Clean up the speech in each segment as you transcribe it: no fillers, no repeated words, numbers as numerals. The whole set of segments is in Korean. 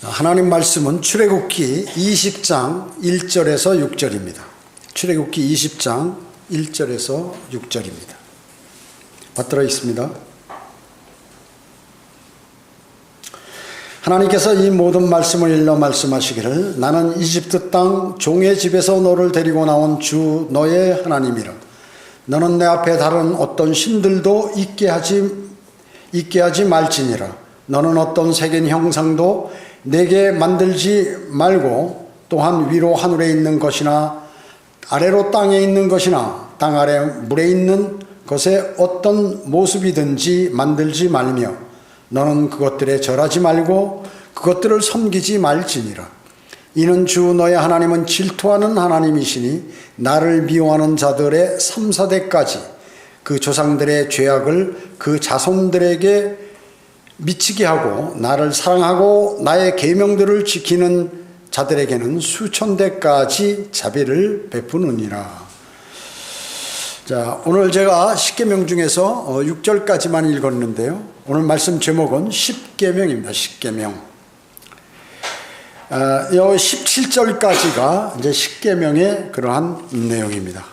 하나님 말씀은 출애굽기 20장 1절에서 6절입니다. 출애굽기 20장 1절에서 6절입니다. 받들어 있습니다. 하나님께서 이 모든 말씀을 일러 말씀하시기를 나는 이집트 땅 종의 집에서 너를 데리고 나온 주 너의 하나님이라. 너는 내 앞에 다른 어떤 신들도 있게 하지 말지니라. 너는 어떤 색인 형상도 내게 만들지 말고 또한 위로 하늘에 있는 것이나 아래로 땅에 있는 것이나 땅 아래 물에 있는 것에 어떤 모습이든지 만들지 말며 너는 그것들에 절하지 말고 그것들을 섬기지 말지니라. 이는 주 너의 하나님은 질투하는 하나님이시니 나를 미워하는 자들의 3, 4대까지 그 조상들의 죄악을 그 자손들에게 미치게 하고 나를 사랑하고 나의 계명들을 지키는 자들에게는 수천 대까지 자비를 베푸느니라. 자, 오늘 제가 십계명 중에서 6절까지만 읽었는데요. 오늘 말씀 제목은 십계명입니다. 십계명. 17절까지가 이제 십계명의 그러한 내용입니다.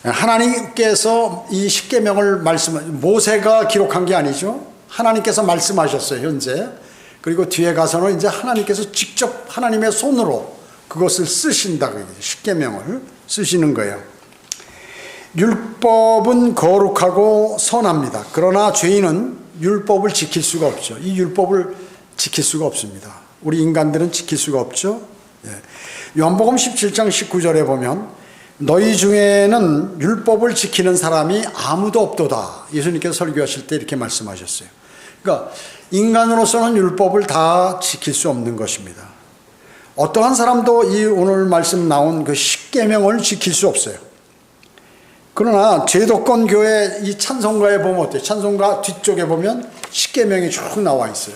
하나님께서 이 십계명을 모세가 기록한 게 아니죠. 하나님께서 말씀하셨어요, 현재. 그리고 뒤에 가서는 이제 하나님께서 직접 하나님의 손으로 그것을 쓰신다. 십계명을 쓰시는 거예요. 율법은 거룩하고 선합니다. 그러나 죄인은 율법을 지킬 수가 없죠. 이 율법을 지킬 수가 없습니다. 우리 인간들은 지킬 수가 없죠. 요한복음 17장 19절에 보면 너희 중에는 율법을 지키는 사람이 아무도 없도다. 예수님께서 설교하실 때 이렇게 말씀하셨어요. 그러니까 인간으로서는 율법을 다 지킬 수 없는 것입니다. 어떠한 사람도 이 오늘 말씀 나온 그 십계명을 지킬 수 없어요. 그러나 제도권 교회 이 찬송가에 보면 어때요? 찬송가 뒤쪽에 보면 십계명이 쭉 나와 있어요.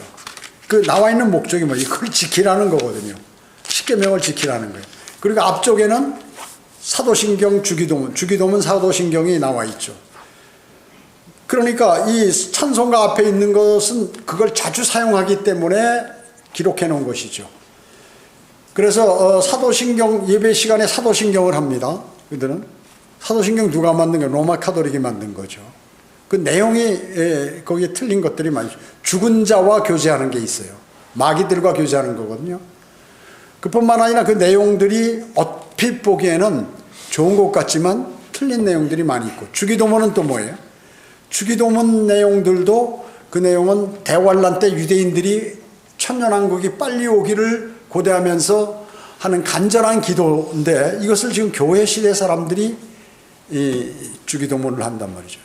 그 나와 있는 목적이 뭐예요? 그걸 지키라는 거거든요. 십계명을 지키라는 거예요. 그리고 앞쪽에는 사도신경, 주기도문 사도신경이 나와 있죠. 그러니까 이 찬송가 앞에 있는 것은 그걸 자주 사용하기 때문에 기록해 놓은 것이죠. 그래서 사도신경 예배 시간에 사도신경을 합니다. 그들은 사도신경 누가 만든 거예요? 로마 카톨릭이 만든 거죠. 그 내용이 거기에 틀린 것들이 많죠. 죽은 자와 교제하는 게 있어요. 마귀들과 교제하는 거거든요. 그뿐만 아니라 그 내용들이 얼핏 보기에는 좋은 것 같지만 틀린 내용들이 많이 있고, 주기도문은 또 뭐예요? 주기도문 내용들도 그 내용은 대환란 때 유대인들이 천년왕국이 빨리 오기를 고대하면서 하는 간절한 기도인데 이것을 지금 교회 시대 사람들이 이 주기도문을 한단 말이죠.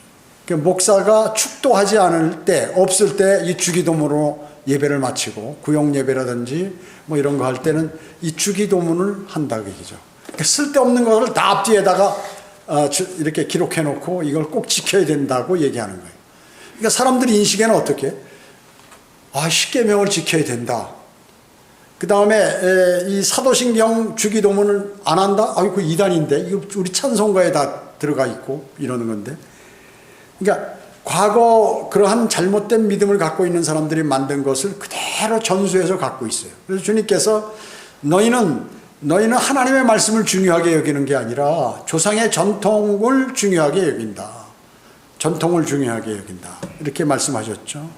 그러니까 목사가 축도하지 않을 때, 없을 때 이 주기도문으로 예배를 마치고 구역 예배라든지 뭐 이런 거 할 때는 이 주기도문을 한다 그 얘기죠. 그러니까 쓸데없는 것을 다 앞뒤에다가 이렇게 기록해 놓고 이걸 꼭 지켜야 된다고 얘기하는 거예요. 그러니까 사람들이 인식에는 어떻게? 십계명을 지켜야 된다. 그 다음에 이 사도신경 주기도문을 안 한다? 그 이단인데 이거 우리 찬송가에 다 들어가 있고 이러는 건데. 그러니까 과거 그러한 잘못된 믿음을 갖고 있는 사람들이 만든 것을 그대로 전수해서 갖고 있어요. 그래서 주님께서 너희는 하나님의 말씀을 중요하게 여기는 게 아니라 조상의 전통을 중요하게 여긴다. 전통을 중요하게 여긴다. 이렇게 말씀하셨죠.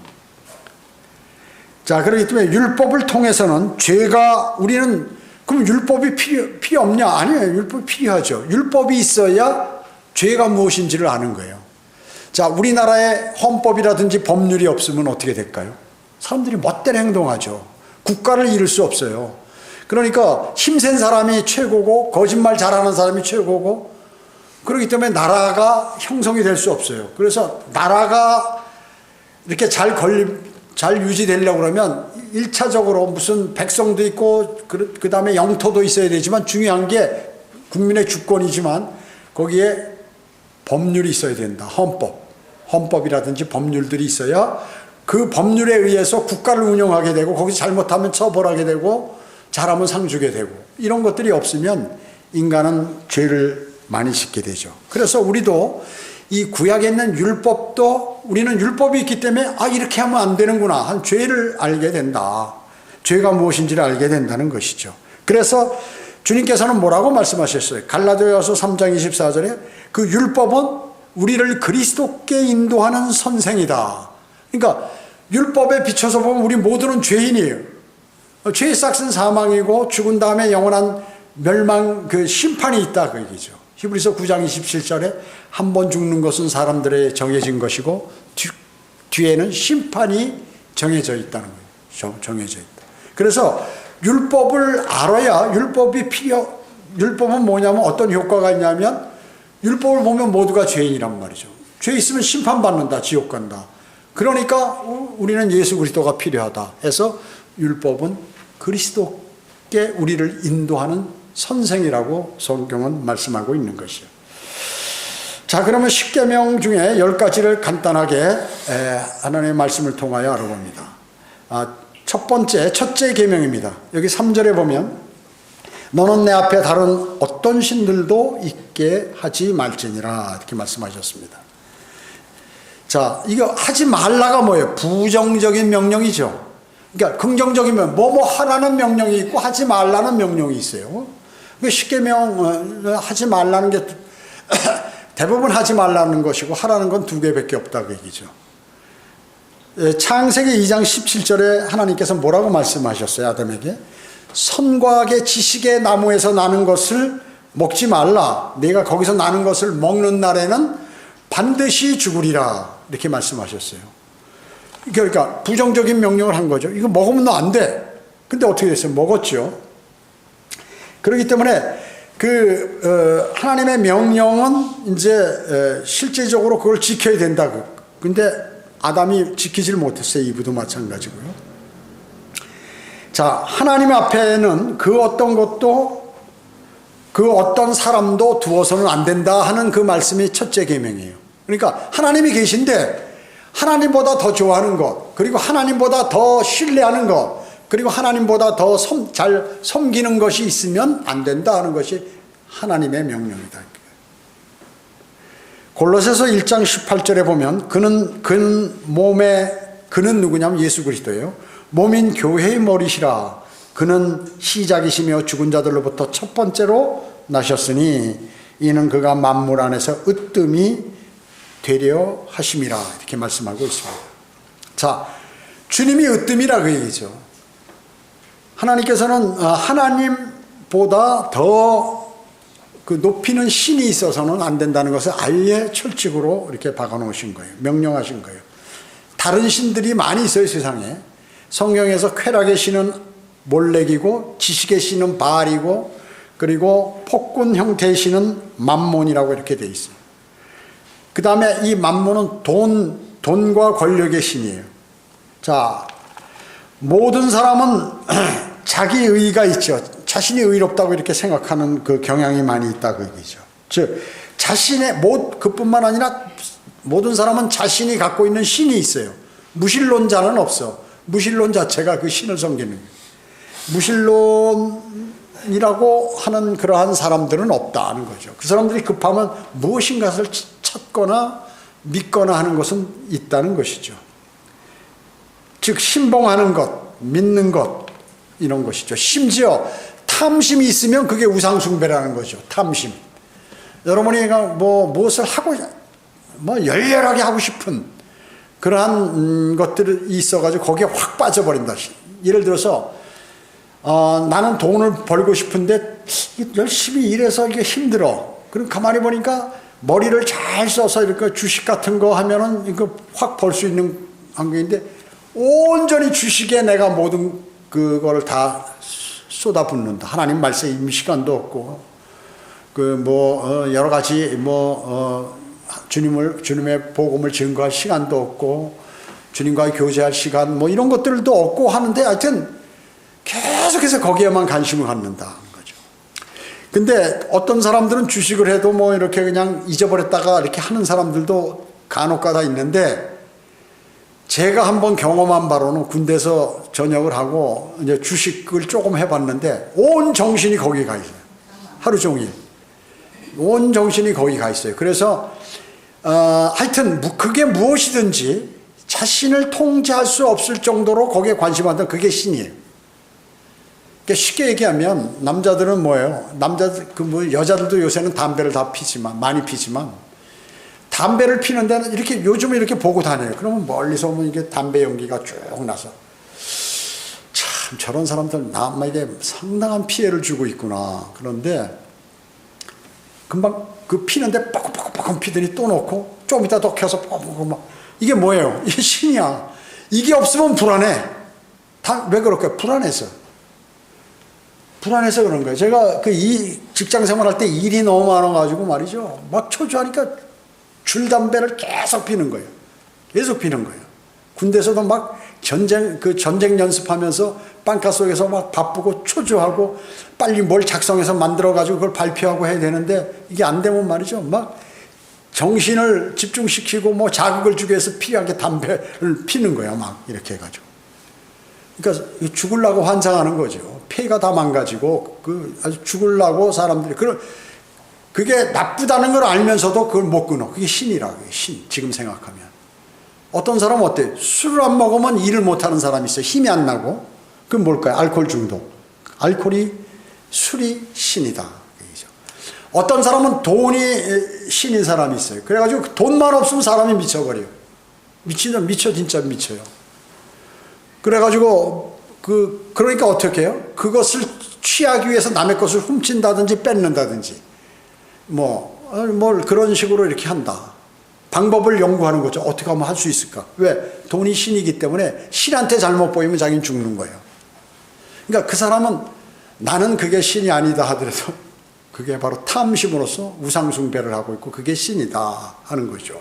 자, 그렇기 때문에 율법을 통해서는 우리는 그럼 율법이 필요 없냐? 아니에요. 율법이 필요하죠. 율법이 있어야 죄가 무엇인지를 아는 거예요. 자, 우리나라에 헌법이라든지 법률이 없으면 어떻게 될까요? 사람들이 멋대로 행동하죠. 국가를 이룰 수 없어요. 그러니까 힘센 사람이 최고고 거짓말 잘하는 사람이 최고고 그렇기 때문에 나라가 형성이 될 수 없어요. 그래서 나라가 이렇게 잘 유지되려고 그러면 1차적으로 무슨 백성도 있고 그 다음에 영토도 있어야 되지만 중요한 게 국민의 주권이지만 거기에 법률이 있어야 된다. 헌법이라든지 법률들이 있어야 그 법률에 의해서 국가를 운영하게 되고 거기서 잘못하면 처벌하게 되고 잘하면 상 주게 되고 이런 것들이 없으면 인간은 죄를 많이 짓게 되죠. 그래서 우리도 이 구약에 있는 율법도 우리는 율법이 있기 때문에 이렇게 하면 안 되는구나 한 죄를 알게 된다. 죄가 무엇인지를 알게 된다는 것이죠. 그래서 주님께서는 뭐라고 말씀하셨어요? 갈라디아서 3장 24절에 그 율법은 우리를 그리스도께 인도하는 선생이다. 그러니까 율법에 비춰서 보면 우리 모두는 죄인이에요. 죄의 싹은 사망이고 죽은 다음에 영원한 멸망, 그 심판이 있다 그 얘기죠. 히브리서 9장 27절에 한 번 죽는 것은 사람들의 정해진 것이고 뒤에는 심판이 정해져 있다는 거예요. 정해져 있다. 그래서 율법을 알아야 율법은 뭐냐면 어떤 효과가 있냐면 율법을 보면 모두가 죄인이란 말이죠. 죄 있으면 심판받는다, 지옥 간다. 그러니까 우리는 예수 그리스도가 필요하다 해서 율법은 그리스도께 우리를 인도하는 선생이라고 성경은 말씀하고 있는 것이요. 자, 그러면 10계명 중에 10가지를 간단하게 하나님의 말씀을 통하여 알아봅니다. 첫째 계명입니다. 여기 3절에 보면 너는 내 앞에 다른 어떤 신들도 있게 하지 말지니라 이렇게 말씀하셨습니다. 자, 이거 하지 말라가 뭐예요? 부정적인 명령이죠. 그러니까 긍정적이면 뭐뭐 하라는 명령이 있고 하지 말라는 명령이 있어요. 10계명 하지 말라는 게 대부분 하지 말라는 것이고 하라는 건 2개밖에 없다고 얘기죠. 창세기 2장 17절에 하나님께서 뭐라고 말씀하셨어요? 아담에게 선과 악의 지식의 나무에서 나는 것을 먹지 말라. 네가 거기서 나는 것을 먹는 날에는 반드시 죽으리라 이렇게 말씀하셨어요. 그러니까 부정적인 명령을 한 거죠. 이거 먹으면 너 안 돼. 근데 어떻게 됐어요? 먹었죠. 그렇기 때문에 하나님의 명령은 이제 실제적으로 그걸 지켜야 된다. 근데 아담이 지키질 못했어요. 이브도 마찬가지고요. 자, 하나님 앞에는 그 어떤 것도 그 어떤 사람도 두어서는 안 된다 하는 그 말씀이 첫째 계명이에요. 그러니까 하나님이 계신데 하나님보다 더 좋아하는 것, 그리고 하나님보다 더 신뢰하는 것, 그리고 하나님보다 더 잘 섬기는 것이 있으면 안 된다 하는 것이 하나님의 명령이다. 골로새서 1장 18절에 보면 그는 누구냐면 예수 그리스도예요. 몸인 교회의 머리시라. 그는 시작이시며 죽은 자들로부터 첫 번째로 나셨으니 이는 그가 만물 안에서 으뜸이 되려 하심이라 이렇게 말씀하고 있습니다. 자, 주님이 으뜸이라 그 얘기죠. 하나님께서는 하나님보다 더 그 높이는 신이 있어서는 안 된다는 것을 아예 철칙으로 이렇게 박아놓으신 거예요. 명령하신 거예요. 다른 신들이 많이 있어요, 세상에. 성경에서 쾌락의 신은 몰렉이고 지식의 신은 바알이고 그리고 폭군 형태의 신은 맘몬이라고 이렇게 돼 있어요. 그 다음에 이 맘몬은 돈과 권력의 신이에요. 자, 모든 사람은 자기 의의가 있죠. 자신이 의롭다고 이렇게 생각하는 그 경향이 많이 있다 그 얘기죠. 즉 그뿐만 아니라 모든 사람은 자신이 갖고 있는 신이 있어요. 무신론자는 없어. 무신론 자체가 그 신을 섬기는 거예요. 무신론이라고 하는 그러한 사람들은 없다는 거죠. 그 사람들이 급하면 무엇인가를 찾거나 믿거나 하는 것은 있다는 것이죠. 즉 신봉하는 것, 믿는 것 이런 것이죠. 심지어 탐심이 있으면 그게 우상숭배라는 거죠. 탐심. 여러분이 무엇을 하고 열렬하게 하고 싶은 그러한 것들이 있어가지고 거기에 확 빠져버린다. 예를 들어서 나는 돈을 벌고 싶은데 열심히 일해서 이게 힘들어. 그럼 가만히 보니까 머리를 잘 써서 이렇게 주식 같은 거 하면은 이거 확 벌 수 있는 환경인데 온전히 주식에 내가 모든 그거를 다 쏟아붓는다. 하나님 말씀에 임할 시간도 없고 여러 가지 주님의 복음을 증거할 시간도 없고 주님과 교제할 시간 이런 것들도 없고 하는데 하여튼 계속해서 거기에만 관심을 갖는다. 근데 어떤 사람들은 주식을 해도 이렇게 그냥 잊어버렸다가 이렇게 하는 사람들도 간혹가다 있는데 제가 한번 경험한 바로는 군대에서 전역을 하고 이제 주식을 조금 해봤는데 온 정신이 거기 가 있어요. 하루 종일. 온 정신이 거기 가 있어요. 그래서 하여튼 그게 무엇이든지 자신을 통제할 수 없을 정도로 거기에 관심한다. 그게 신이에요. 쉽게 얘기하면 남자들은 뭐예요? 남자들 여자들도 요새는 담배를 다 피지만 많이 피지만 담배를 피는 데는 이렇게 요즘에 이렇게 보고 다녀요. 그러면 멀리서 오면 이게 담배 연기가 쭉 나서 참 저런 사람들 남에게 상당한 피해를 주고 있구나. 그런데 금방 그 피는데 뻐끔뻐끔 피더니 또 놓고 좀 이따 더 켜서 뻐끔뻐끔 막 이게 뭐예요? 이게 신이야. 이게 없으면 불안해. 왜 그럴까요? 불안해서 그런 거예요. 제가 이 직장 생활할 때 일이 너무 많아가지고 말이죠. 막 초조하니까 줄담배를 계속 피는 거예요. 계속 피는 거예요. 군대에서도 막 전쟁 연습하면서 빵가 속에서 막 바쁘고 초조하고 빨리 뭘 작성해서 만들어가지고 그걸 발표하고 해야 되는데 이게 안 되면 말이죠. 막 정신을 집중시키고 뭐 자극을 주기 위해서 필요하게 담배를 피는 거야. 막 이렇게 해가지고. 그러니까 죽으려고 환상하는 거죠. 폐가 다 망가지고 아주 죽으려고 사람들이 그게 나쁘다는 걸 알면서도 그걸 못 끊어. 그게 신이라. 신. 지금 생각하면. 어떤 사람은 어때? 술을 안 먹으면 일을 못하는 사람이 있어요. 힘이 안 나고. 그건 뭘까요? 알코올 중독. 술이 신이다. 얘기죠. 어떤 사람은 돈이 신인 사람이 있어요. 그래가지고 돈만 없으면 사람이 미쳐버려요. 미쳐 진짜 미쳐요. 그래가지고 그러니까 어떻게 해요? 그것을 취하기 위해서 남의 것을 훔친다든지 뺏는다든지 뭘 그런 식으로 이렇게 한다. 방법을 연구하는 거죠. 어떻게 하면 할 수 있을까? 왜? 돈이 신이기 때문에 신한테 잘못 보이면 자기는 죽는 거예요. 그러니까 그 사람은 나는 그게 신이 아니다 하더라도 그게 바로 탐심으로써 우상숭배를 하고 있고 그게 신이다 하는 거죠.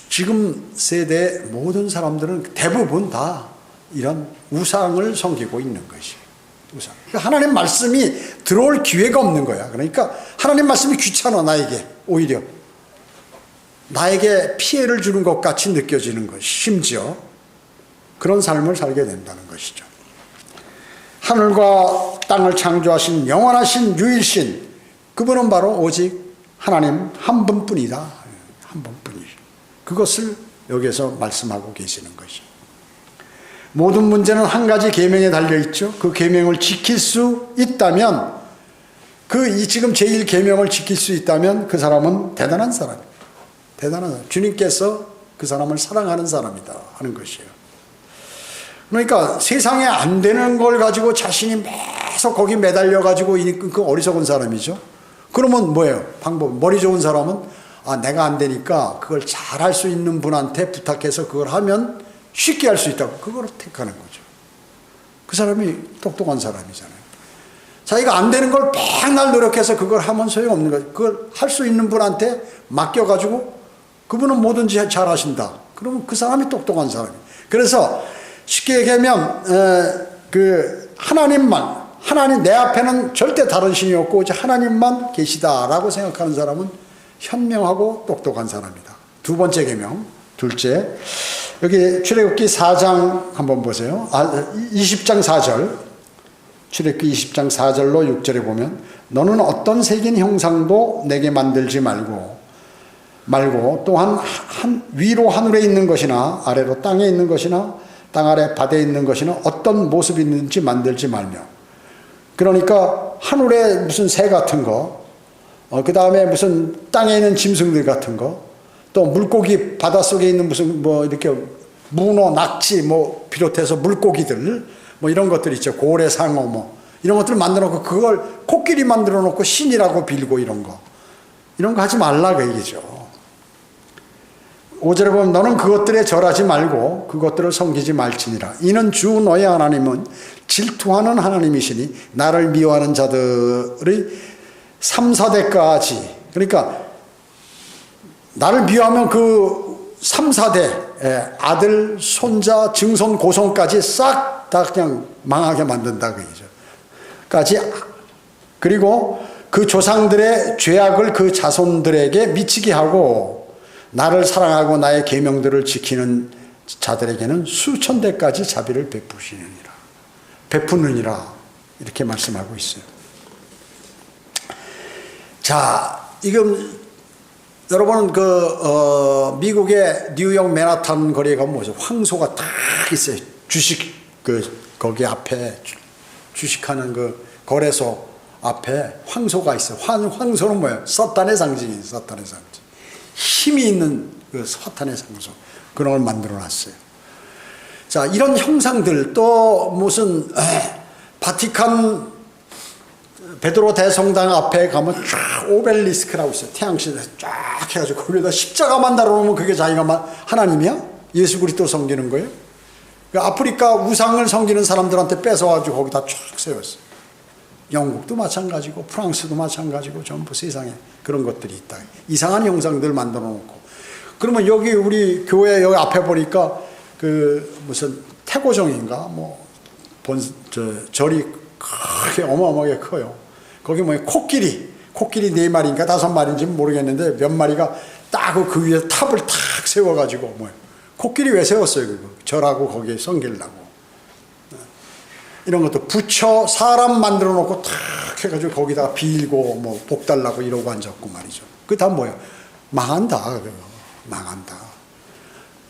지금 세대 모든 사람들은 대부분 다 이런 우상을 섬기고 있는 것이에요. 우상. 그러니까 하나님 말씀이 들어올 기회가 없는 거야. 그러니까 하나님 말씀이 귀찮아 나에게 오히려. 나에게 피해를 주는 것 같이 느껴지는 것, 심지어 그런 삶을 살게 된다는 것이죠. 하늘과 땅을 창조하신 영원하신 유일신, 그분은 바로 오직 하나님 한 분뿐이다. 한 분뿐이죠. 그것을 여기에서 말씀하고 계시는 것이죠. 모든 문제는 한 가지 계명에 달려있죠. 그 계명을 지킬 수 있다면, 지금 제1계명을 지킬 수 있다면 그 사람은 대단한 사람이에요. 대단한 사람. 주님께서 그 사람을 사랑하는 사람이다 하는 것이에요. 그러니까 세상에 안 되는 걸 가지고 자신이 계속 거기 매달려 가지고 그 어리석은 사람이죠. 그러면 뭐예요? 방법. 머리 좋은 사람은 내가 안 되니까 그걸 잘할 수 있는 분한테 부탁해서 그걸 하면 쉽게 할 수 있다고 그걸 택하는 거죠. 그 사람이 똑똑한 사람이잖아요. 자기가 안 되는 걸 맨날 노력해서 그걸 하면 소용없는 거예요. 그걸 할 수 있는 분한테 맡겨가지고 그분은 뭐든지 잘 하신다. 그러면 그 사람이 똑똑한 사람이에요. 그래서 쉽게 얘기하면 하나님 내 앞에는 절대 다른 신이 없고 오직 하나님만 계시다라고 생각하는 사람은 현명하고 똑똑한 사람이다. 두 번째 계명. 둘째, 여기 출애굽기 4장 한번 보세요. 20장 4절. 출애굽기 20장 4절로 6절에 보면 너는 어떤 색인 형상도 내게 만들지 말고 또한 위로 하늘에 있는 것이나 아래로 땅에 있는 것이나 땅 아래 바다에 있는 것이나 어떤 모습이 있는지 만들지 말며. 그러니까 하늘에 무슨 새 같은 거, 그 다음에 무슨 땅에 있는 짐승들 같은 거, 또 물고기 바닷속에 있는 무슨 이렇게 문어, 낙지 비롯해서 물고기들 이런 것들 있죠. 고래, 상어 이런 것들을 만들어 놓고 그걸 코끼리 만들어 놓고 신이라고 빌고 이런 거 하지 말라 그 얘기죠. 5절에 보면 너는 그것들에 절하지 말고 그것들을 섬기지 말지니라. 이는 주 너의 하나님은 질투하는 하나님이시니 나를 미워하는 자들의 3, 4대까지, 그러니까 나를 미워하면 그 3, 4대 아들, 손자, 증손, 고손까지 싹 다 그냥 망하게 만든다 그 얘기죠. 그리고 그 조상들의 죄악을 그 자손들에게 미치게 하고 나를 사랑하고 나의 계명들을 지키는 자들에게는 수천 대까지 자비를 베푸느니라 이렇게 말씀하고 있어요. 자, 이건 여러분은 미국의 뉴욕 맨하탄 거리에 가면 뭐죠? 황소가 딱 있어요. 주식 거기 앞에 주식하는 그 거래소 앞에 황소가 있어요. 황소는 뭐예요? 사탄의 상징이에요. 사탄의 상징. 힘이 있는 그 사탄의 상징. 그런 걸 만들어 놨어요. 자, 이런 형상들, 또 무슨 바티칸 베드로 대성당 앞에 가면 쫙 오벨리스크라고 있어요. 태양신에 쫙 해가지고 거기다 십자가만 달아놓으면 그게 자기가 하나님이야? 예수 그리스도 섬기는 거예요? 아프리카 우상을 섬기는 사람들한테 뺏어가지고 거기다 쫙 세웠어요. 영국도 마찬가지고 프랑스도 마찬가지고 전부 세상에 그런 것들이 있다. 이상한 형상들 만들어 놓고. 그러면 여기 우리 교회 여기 앞에 보니까 그 무슨 태고정인가 뭐 절이 크게 어마어마하게 커요. 거기 뭐 코끼리 4마리인가 5마리인지 모르겠는데 몇 마리가 딱 그 위에 탑을 탁 세워가지고 뭐 코끼리 왜 세웠어요? 그거 절하고 거기에 섬기려고. 이런 것도 부처 사람 만들어 놓고 탁 해가지고 거기다가 빌고 뭐 복 달라고 이러고 앉았고 말이죠. 그게 다 뭐예요? 망한다. 망한다.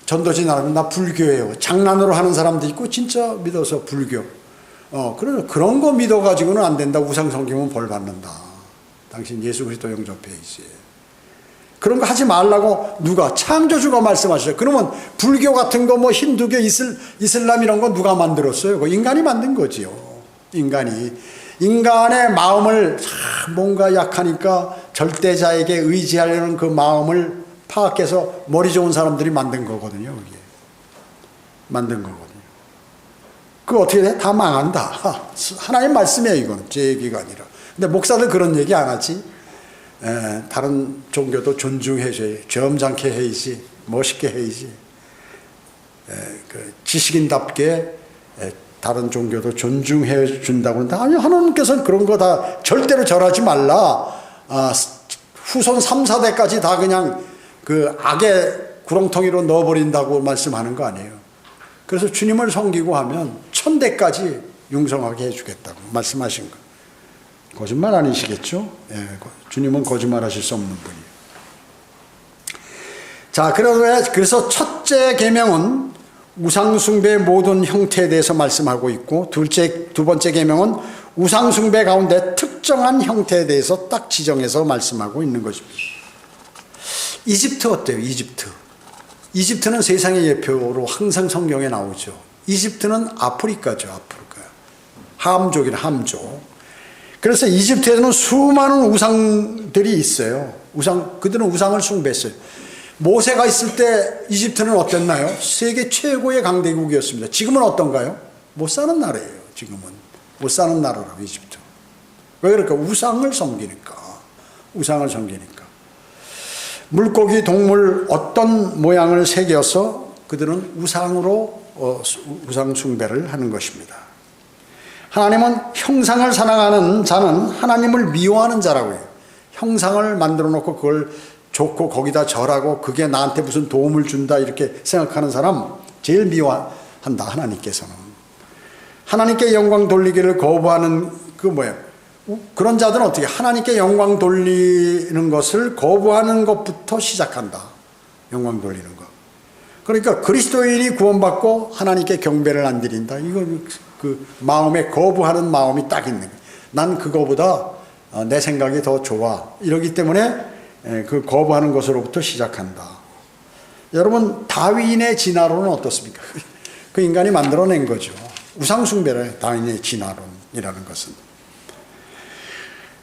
전도지 나라면 나 불교예요. 장난으로 하는 사람도 있고 진짜 믿어서 불교. 그런 거 믿어가지고는 안 된다. 우상 섬기면 벌 받는다. 당신 예수 그리스도 영접해야지. 그런 거 하지 말라고 누가? 창조주가 말씀하셨어요. 그러면 불교 같은 거 뭐 힌두교, 이슬람 이런 거 누가 만들었어요? 그거 인간이 만든 거지요. 인간의 마음을 뭔가 약하니까 절대자에게 의지하려는 그 마음을 파악해서 머리 좋은 사람들이 만든 거거든요. 그게. 만든 거거든요. 그거 어떻게 돼? 다 망한다. 하나님 말씀이에요, 이건. 제 얘기가 아니라. 근데 목사들 그런 얘기 안 하지. 다른 종교도 존중해줘야지. 점잖게 해야지. 멋있게 해야지. 그 지식인답게 다른 종교도 존중해 준다고 하는데, 아니, 하나님께서는 그런 거 다 절대로 절하지 말라. 후손 3, 4대까지 다 그냥 그 악의 구렁텅이로 넣어버린다고 말씀하는 거 아니에요. 그래서 주님을 섬기고 하면 1000대까지 융성하게 해주겠다고 말씀하신 거. 거짓말 아니시겠죠? 주님은 거짓말 하실 수 없는 분이에요. 자, 그래서 첫째 계명은 우상숭배의 모든 형태에 대해서 말씀하고 있고, 두 번째 계명은 우상숭배 가운데 특정한 형태에 대해서 딱 지정해서 말씀하고 있는 것입니다. 이집트 어때요? 이집트는 세상의 예표로 항상 성경에 나오죠. 이집트는 아프리카죠. 함족. 그래서 이집트에는 수많은 우상들이 있어요. 그들은 우상을 숭배했어요. 모세가 있을 때 이집트는 어땠나요? 세계 최고의 강대국이었습니다. 지금은 어떤가요? 못 사는 나라예요. 지금은 못 사는 나라라고, 이집트. 왜 그럴까? 우상을 섬기니까. 물고기, 동물 어떤 모양을 새겨서 그들은 우상으로 우상 숭배를 하는 것입니다. 하나님은 형상을 사랑하는 자는 하나님을 미워하는 자라고 해요. 형상을 만들어 놓고 그걸 좋고 거기다 절하고 그게 나한테 무슨 도움을 준다 이렇게 생각하는 사람 제일 미워한다. 하나님께서는. 하나님께 영광 돌리기를 거부하는 그런 자들은 어떻게 하나님께 영광 돌리는 것을 거부하는 것부터 시작한다. 영광 돌리는 것. 그러니까 그리스도인이 구원받고 하나님께 경배를 안 드린다. 이거 그 마음에 거부하는 마음이 딱 있는 거예요. 난 그거보다 내 생각이 더 좋아. 이러기 때문에 그 거부하는 것으로부터 시작한다. 여러분, 다윈의 진화론은 어떻습니까? 그 인간이 만들어낸 거죠. 우상숭배를 다윈의 진화론이라는 것은.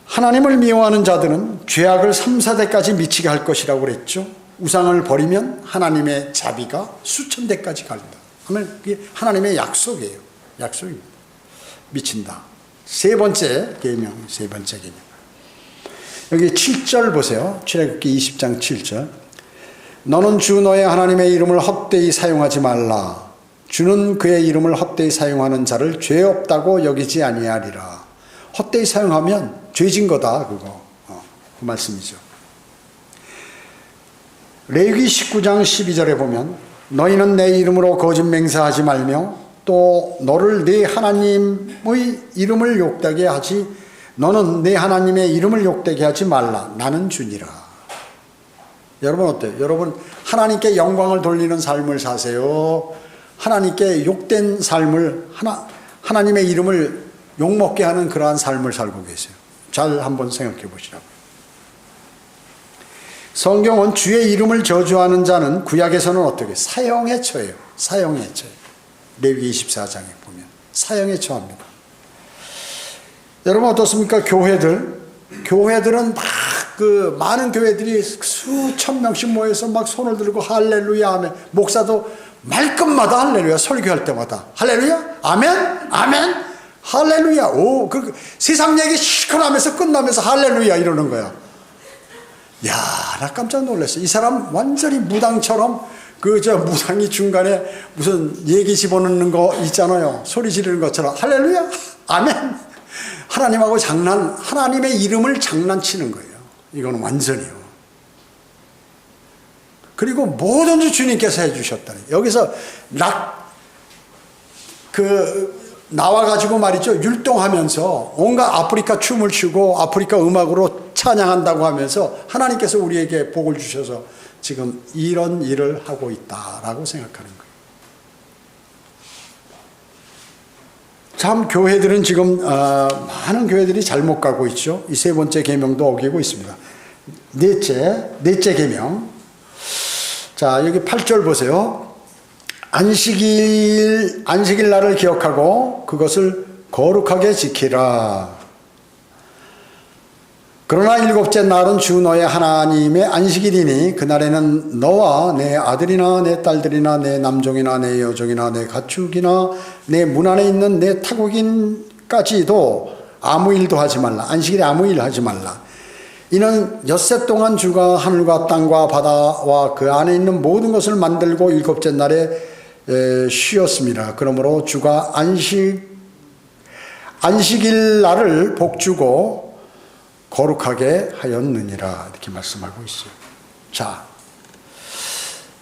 하나님을 미워하는 자들은 죄악을 3, 4대까지 미치게 할 것이라고 그랬죠. 우상을 버리면 하나님의 자비가 수천 대까지 간다. 그게 하나님의 약속이에요. 약속입니다. 미친다. 세 번째 계명. 여기 7절 보세요. 출애굽기 20장 7절. 너는 주 너의 하나님의 이름을 헛되이 사용하지 말라. 주는 그의 이름을 헛되이 사용하는 자를 죄 없다고 여기지 아니하리라. 헛되이 사용하면 죄진 거다. 그 말씀이죠. 레위기 19장 12절에 보면 너희는 내 이름으로 거짓 맹세하지 말며 또 너를 네 하나님의 이름을 욕되게 하지 너는 네 하나님의 이름을 욕되게 하지 말라. 나는 주니라. 여러분 어때요? 여러분 하나님께 영광을 돌리는 삶을 사세요? 하나님께 욕된 삶을 하나님의 이름을 욕먹게 하는 그러한 삶을 살고 계세요. 잘 한번 생각해 보시라고요. 성경은 주의 이름을 저주하는 자는 구약에서는 어떻게 사형에 처해요. 사형에 처해요. 레위기 24장에 보면 사형에 처합니다. 여러분 어떻습니까? 교회들은 막 많은 교회들이 수천 명씩 모여서 막 손을 들고 할렐루야 하면 목사도 말끝마다 할렐루야 설교할 때마다 할렐루야 아멘 아멘 할렐루야 오 세상 얘기 실컷 하면서 끝나면서 할렐루야 이러는 거야. 야, 나 깜짝 놀랐어. 이 사람 완전히 무당처럼 무당이 중간에 무슨 얘기 집어넣는 거 있잖아요. 소리 지르는 것처럼 할렐루야 아멘 하나님하고 하나님의 이름을 장난치는 거예요. 이거는 완전히요. 그리고 뭐든지 주님께서 해주셨다니. 여기서 나와가지고 말이죠. 율동하면서 온갖 아프리카 춤을 추고 아프리카 음악으로 찬양한다고 하면서 하나님께서 우리에게 복을 주셔서 지금 이런 일을 하고 있다라고 생각하는 거예요. 참 교회들은 지금 많은 교회들이 잘못 가고 있죠. 이 세 번째 계명도 어기고 있습니다. 넷째 계명. 자, 여기 8절 보세요. 안식일 날을 기억하고 그것을 거룩하게 지키라. 그러나 일곱째 날은 주 너의 하나님의 안식일이니 그날에는 너와 내 아들이나 내 딸들이나 내 남종이나 내 여종이나 내 가축이나 내 문 안에 있는 내 타국인까지도 아무 일도 하지 말라. 안식일에 아무 일 하지 말라. 이는 엿새 동안 주가 하늘과 땅과 바다와 그 안에 있는 모든 것을 만들고 일곱째 날에 쉬었습니다. 그러므로 주가 안식일 날을 복주고 거룩하게 하였느니라 이렇게 말씀하고 있어요. 자,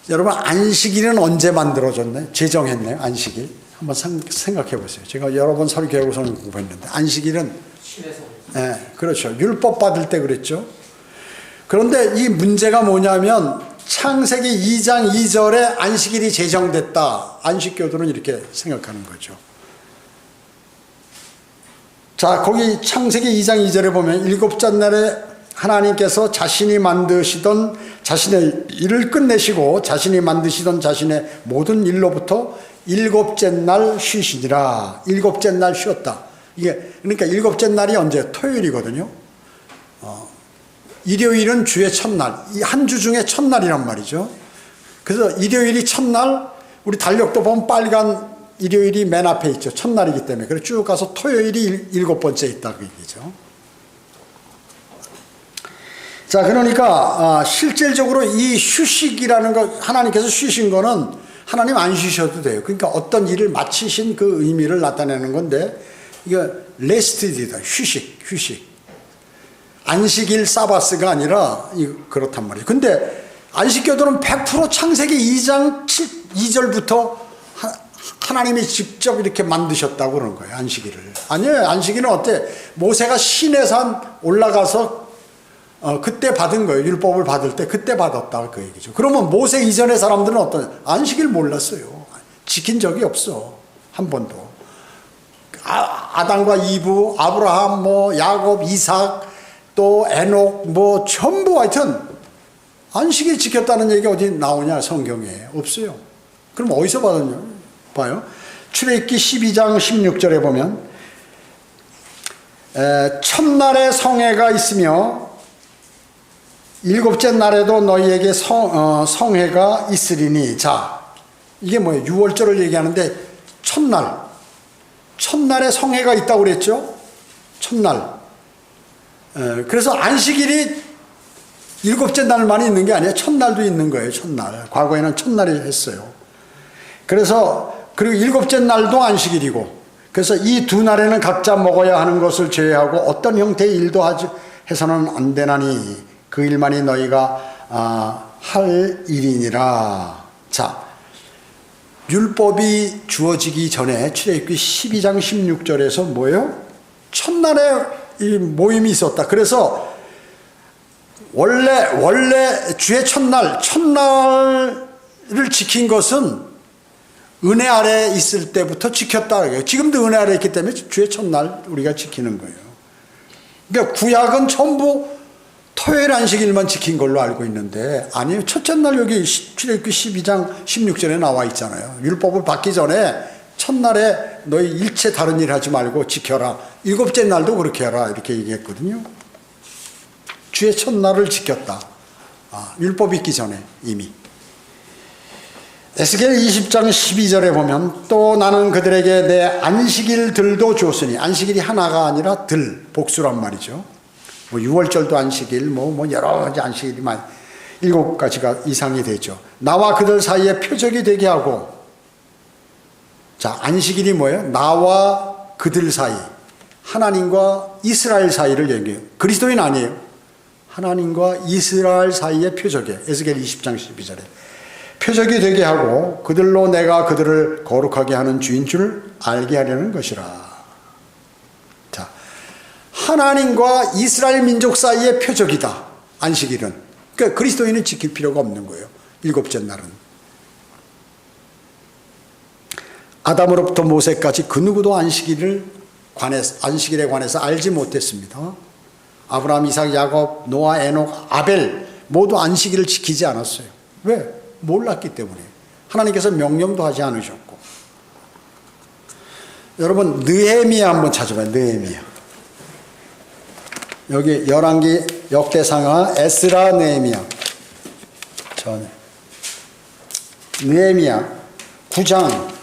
여러분 안식일은 언제 만들어졌나요? 제정했나요? 안식일 한번 생각해 보세요. 제가 여러 번 설교하고서는 공부했는데 안식일은 네, 그렇죠. 율법 받을 때 그랬죠. 그런데 이 문제가 뭐냐면 창세기 2장 2절에 안식일이 제정됐다. 안식교도는 이렇게 생각하는 거죠. 자, 거기 창세기 2장 2절에 보면 일곱째 날에 하나님께서 자신이 만드시던 자신의 일을 끝내시고 자신이 만드시던 자신의 모든 일로부터 일곱째 날 쉬시니라. 일곱째 날 쉬었다. 이게 그러니까 일곱째 날이 언제? 토요일이거든요. 일요일은 주의 첫날, 이 한 주 중에 첫날이란 말이죠. 그래서 일요일이 첫날, 우리 달력도 보면 빨간 일요일이 맨 앞에 있죠. 첫날이기 때문에. 그래서 쭉 가서 토요일이 일곱 번째 있다 그 얘기죠. 자, 그러니까 실질적으로 이 휴식이라는 거, 하나님께서 쉬신 거는 하나님 안 쉬셔도 돼요. 그러니까 어떤 일을 마치신 그 의미를 나타내는 건데, 이거 레스트디다. 휴식. 안식일 사바스가 아니라 그렇단 말이에요. 근데 안식교도는 100% 창세기 2장 2절부터 하나님이 직접 이렇게 만드셨다고 그러는 거예요. 안식일을. 아니에요. 안식일은 어때? 모세가 시내산 올라가서 그때 받은 거예요. 율법을 받을 때 그때 받았다 그 얘기죠. 그러면 모세 이전의 사람들은 어떤 안식일 몰랐어요. 지킨 적이 없어. 한 번도. 아담과 이브, 아브라함, 야곱, 이삭, 또 에녹, 전부 하여튼 안식일 지켰다는 얘기가 어디 나오냐 성경에 없어요. 그럼 어디서 받았냐? 봐요. 출애굽기 12장 16절에 보면 첫날에 성회가 있으며 일곱째 날에도 너희에게 성회가 있으리니. 자, 이게 뭐예요? 유월절을 얘기하는데 첫날에 성회가 있다고 그랬죠? 첫날. 그래서 안식일이 일곱째 날만 있는 게 아니라 첫날도 있는 거예요. 첫날. 과거에는 첫날에 했어요. 그리고 일곱째 날도 안식일이고, 그래서 이 두 날에는 각자 먹어야 하는 것을 제외하고 어떤 형태의 일도 해서는 안 되나니 그 일만이 너희가 할 일이니라. 자, 율법이 주어지기 전에 출애굽기 12장 16절에서 뭐예요? 첫날에 이 모임이 있었다. 그래서 원래 주의 첫날을 지킨 것은 은혜 아래 있을 때부터 지켰다. 지금도 은혜 아래 있기 때문에 주의 첫날 우리가 지키는 거예요. 그러니까 구약은 전부 토요일 안식일만 지킨 걸로 알고 있는데 아니요. 첫째 날 여기 출애굽기 12장 16절에 나와 있잖아요. 율법을 받기 전에 첫날에 너희 일체 다른 일 하지 말고 지켜라. 일곱째 날도 그렇게 해라. 이렇게 얘기했거든요. 주의 첫날을 지켰다. 율법 있기 전에 이미. 에스겔 20장 12절에 보면 또 나는 그들에게 내 안식일들도 줬으니 안식일이 하나가 아니라 들, 복수란 말이죠. 뭐 6월절도 안식일, 뭐 여러 가지 안식일이 7가지가 이상이 되죠. 나와 그들 사이에 표적이 되게 하고 자, 안식일이 뭐예요? 나와 그들 사이, 하나님과 이스라엘 사이를 얘기해요. 그리스도인 아니에요. 하나님과 이스라엘 사이의 표적이에요. 에스겔 20장 12절에. 표적이 되게 하고 그들로 내가 그들을 거룩하게 하는 주인 줄 알게 하려는 것이라. 자, 하나님과 이스라엘 민족 사이의 표적이다. 안식일은. 그러니까 그리스도인은 지킬 필요가 없는 거예요. 일곱째 날은. 아담으로부터 모세까지 그 누구도 안식일에 관해서 알지 못했습니다. 아브라함, 이삭, 야곱, 노아, 에녹, 아벨 모두 안식일을 지키지 않았어요. 왜? 몰랐기 때문에. 하나님께서 명령도 하지 않으셨고. 여러분 느헤미야 한번 찾아봐요. 느헤미야. 여기 열왕기, 역대상하, 에스라, 느헤미야. 전에 느헤미야 9장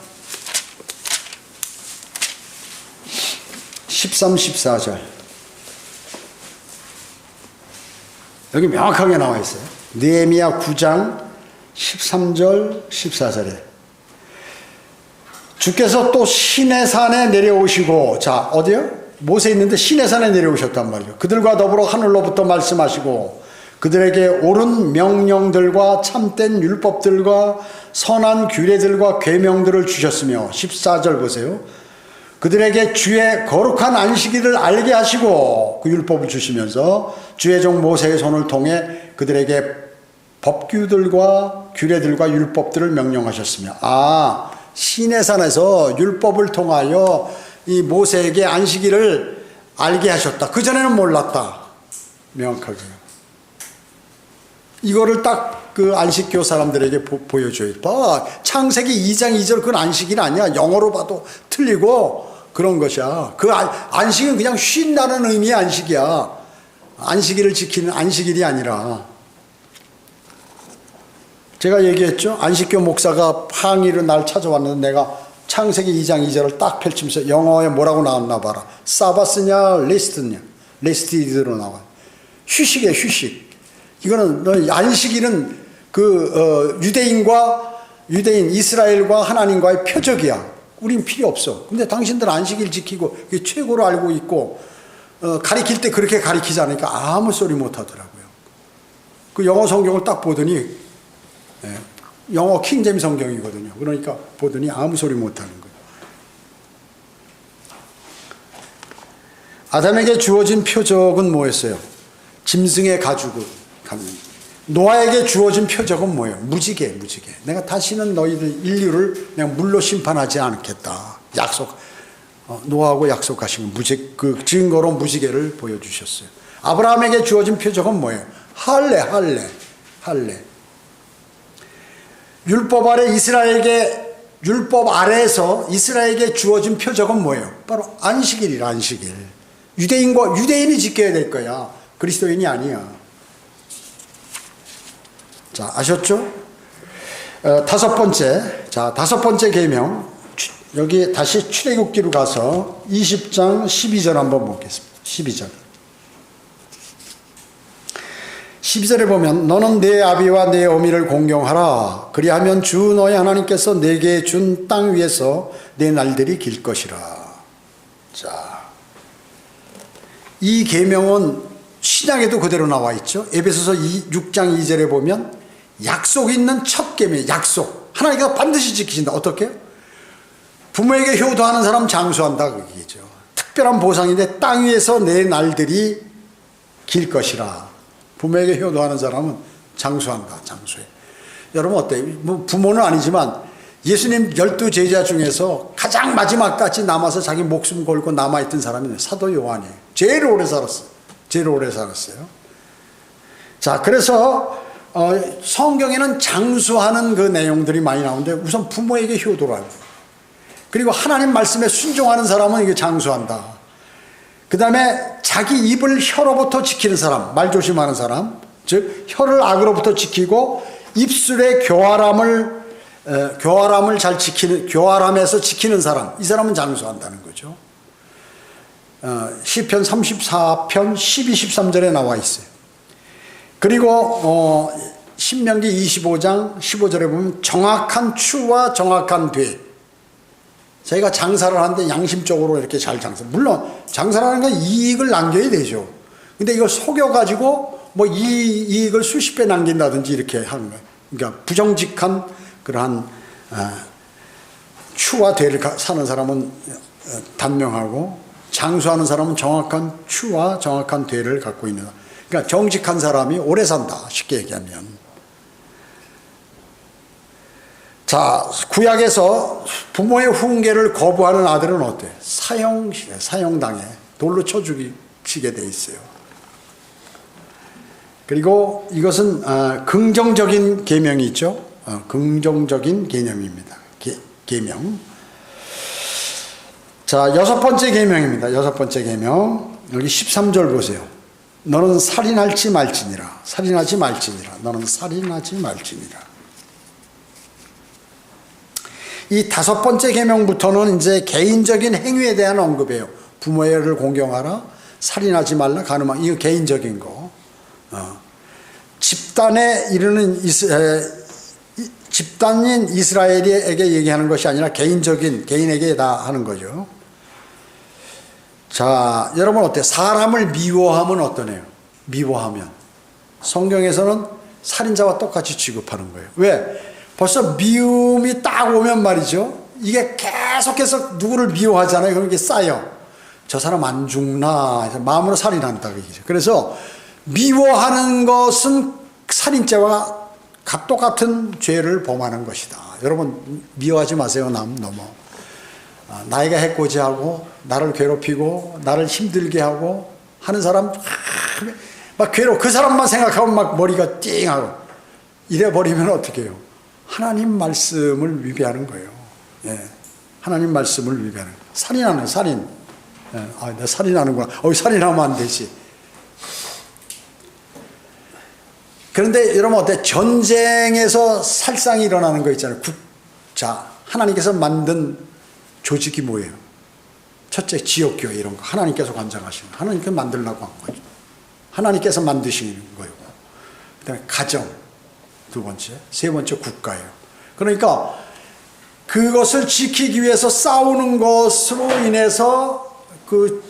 13, 14절. 여기 명확하게 나와 있어요. 느헤미야 9장 13절 14절에 주께서 또 시내산에 내려오시고, 자 어디요? 모세 있는데 시내산에 내려오셨단 말이에요. 그들과 더불어 하늘로부터 말씀하시고 그들에게 옳은 명령들과 참된 율법들과 선한 규례들과 계명들을 주셨으며 14절 보세요. 그들에게 주의 거룩한 안식일을 알게 하시고 그 율법을 주시면서 주의 종 모세의 손을 통해 그들에게 법규들과 규례들과 율법들을 명령하셨으며, 시내산에서 율법을 통하여 이 모세에게 안식일을 알게 하셨다. 그전에는 몰랐다. 명확하게. 이거를 딱 그 안식교 사람들에게 보여줘요. 봐, 창세기 2장 2절 그건 안식일 아니야. 영어로 봐도 틀리고 그런 것이야. 그 안식은 그냥 쉰다는 의미의 안식이야. 안식일을 지키는 안식일이 아니라. 제가 얘기했죠. 안식교 목사가 항의로 날 찾아왔는데 내가 창세기 2장 2절을 딱 펼치면서 영어에 뭐라고 나왔나 봐라. 사바스냐 레스트냐. 레스티드로 나와. 휴식이에요. 휴식. 이거는 안식일은 유대인 이스라엘과 하나님과의 표적이야. 우린 필요 없어. 근데 당신들 안식일 지키고 최고로 알고 있고 가리킬 때 그렇게 가리키지 않으니까 아무 소리 못 하더라고요. 그 영어 성경을 딱 보더니 영어 킹제임 성경이거든요. 그러니까 보더니 아무 소리 못 하는 거예요. 아담에게 주어진 표적은 뭐였어요? 짐승의 가죽을 갖는. 노아에게 주어진 표적은 뭐예요? 무지개. 내가 다시는 너희들 인류를 내가 물로 심판하지 않겠다. 노아하고 약속하신 그 증거로 무지개를 보여주셨어요. 아브라함에게 주어진 표적은 뭐예요? 할례. 율법 아래에서 이스라엘에게 주어진 표적은 뭐예요? 바로 안식일이라. 안식일. 유대인이 지켜야 될 거야. 그리스도인이 아니야. 자, 아셨죠? 다섯 번째 계명. 여기 다시 출애굽기로 가서 20장 12절 한번 보겠습니다. 12절에 보면 너는 내 아비와 내 어미를 공경하라. 그리하면 주 너의 하나님께서 내게 준 땅 위에서 내 날들이 길 것이라. 자, 이 계명은 신약에도 그대로 나와 있죠. 에베소서 6장 2절에 보면 약속 있는 첫 계명, 약속. 하나님께서 반드시 지키신다. 어떻게? 부모에게 효도하는 사람 장수한다. 그 얘기죠. 특별한 보상인데 땅 위에서 내 날들이 길 것이라. 부모에게 효도하는 사람은 장수한다. 장수해. 여러분 어때요? 뭐 부모는 아니지만 예수님 12제자 중에서 가장 마지막까지 남아서 자기 목숨 걸고 남아있던 사람이 사도 요한이에요. 제일 오래 살았어요. 제일 오래 살았어요. 자, 그래서 성경에는 장수하는 그 내용들이 많이 나오는데 우선 부모에게 효도를 그리고 하나님 말씀에 순종하는 사람은 이게 장수한다. 그 다음에 자기 입을 혀로부터 지키는 사람, 말 조심하는 사람, 즉 혀를 악으로부터 지키고 입술의 교활함을 잘 지키는, 교활함에서 지키는 사람, 이 사람은 장수한다는 거죠. 시편 34편 12, 13절에 나와 있어요. 그리고 신명기 25장 15절에 보면 정확한 추와 정확한 돼. 저희가 장사를 하는데 양심적으로 이렇게 잘 물론 장사를 하는 건 이익을 남겨야 되죠. 근데 이걸 속여가지고 뭐 이익을 수십 배 남긴다든지 이렇게 하는 거예요. 그러니까 부정직한 그러한 추와 되를 사는 사람은 단명하고 장수하는 사람은 정확한 추와 정확한 되를 갖고 있는. 그러니까 정직한 사람이 오래 산다. 쉽게 얘기하면. 자, 구약에서 부모의 훈계를 거부하는 아들은 어때? 사형당해. 돌로 쳐 죽이게 돼 있어요. 그리고 이것은 긍정적인 계명이 있죠. 긍정적인 개념입니다. 계명. 자, 여섯 번째 계명입니다. 여섯 번째 계명. 여기 13절 보세요. 너는 살인할지 말지니라. 살인하지 말지니라. 너는 살인하지 말지니라. 이 다섯 번째 계명부터는 이제 개인적인 행위에 대한 언급이에요. 부모를 공경하라, 살인하지 말라, 간음하라. 이거 개인적인 거. 집단에 이르는 집단인 이스라엘에게 얘기하는 것이 아니라 개인에게 다 하는 거죠. 자, 여러분 어때요? 사람을 미워하면 어떠네요? 미워하면. 성경에서는 살인자와 똑같이 취급하는 거예요. 왜? 벌써 미움이 딱 오면 말이죠. 이게 계속해서 누구를 미워하잖아요. 그럼 이게 쌓여. 저 사람 안 죽나. 마음으로 살인한다. 그래서 미워하는 것은 살인죄와 똑같은 죄를 범하는 것이다. 여러분 미워하지 마세요. 남 너무. 나이가 해코지하고 나를 괴롭히고 나를 힘들게 하고 하는 사람 막 그 사람만 생각하면 막 머리가 띵하고 이래버리면 어떻게 해요? 하나님 말씀을 위배하는 거예요. 예. 하나님 말씀을 위배하는 거예요. 살인하는 살인. 예. 내가 살인하는구나. 살인하면 안 되지. 그런데 여러분 어때? 전쟁에서 살상이 일어나는 거 있잖아요. 자, 하나님께서 만든 조직이 뭐예요? 첫째, 지역교회 이런 거. 하나님께서 관장하시는 거. 하나님께서 만들려고 한 거죠. 하나님께서 만드시는 거예요. 그 다음에 가정. 두 번째. 세 번째, 국가예요. 그러니까 그것을 지키기 위해서 싸우는 것으로 인해서 그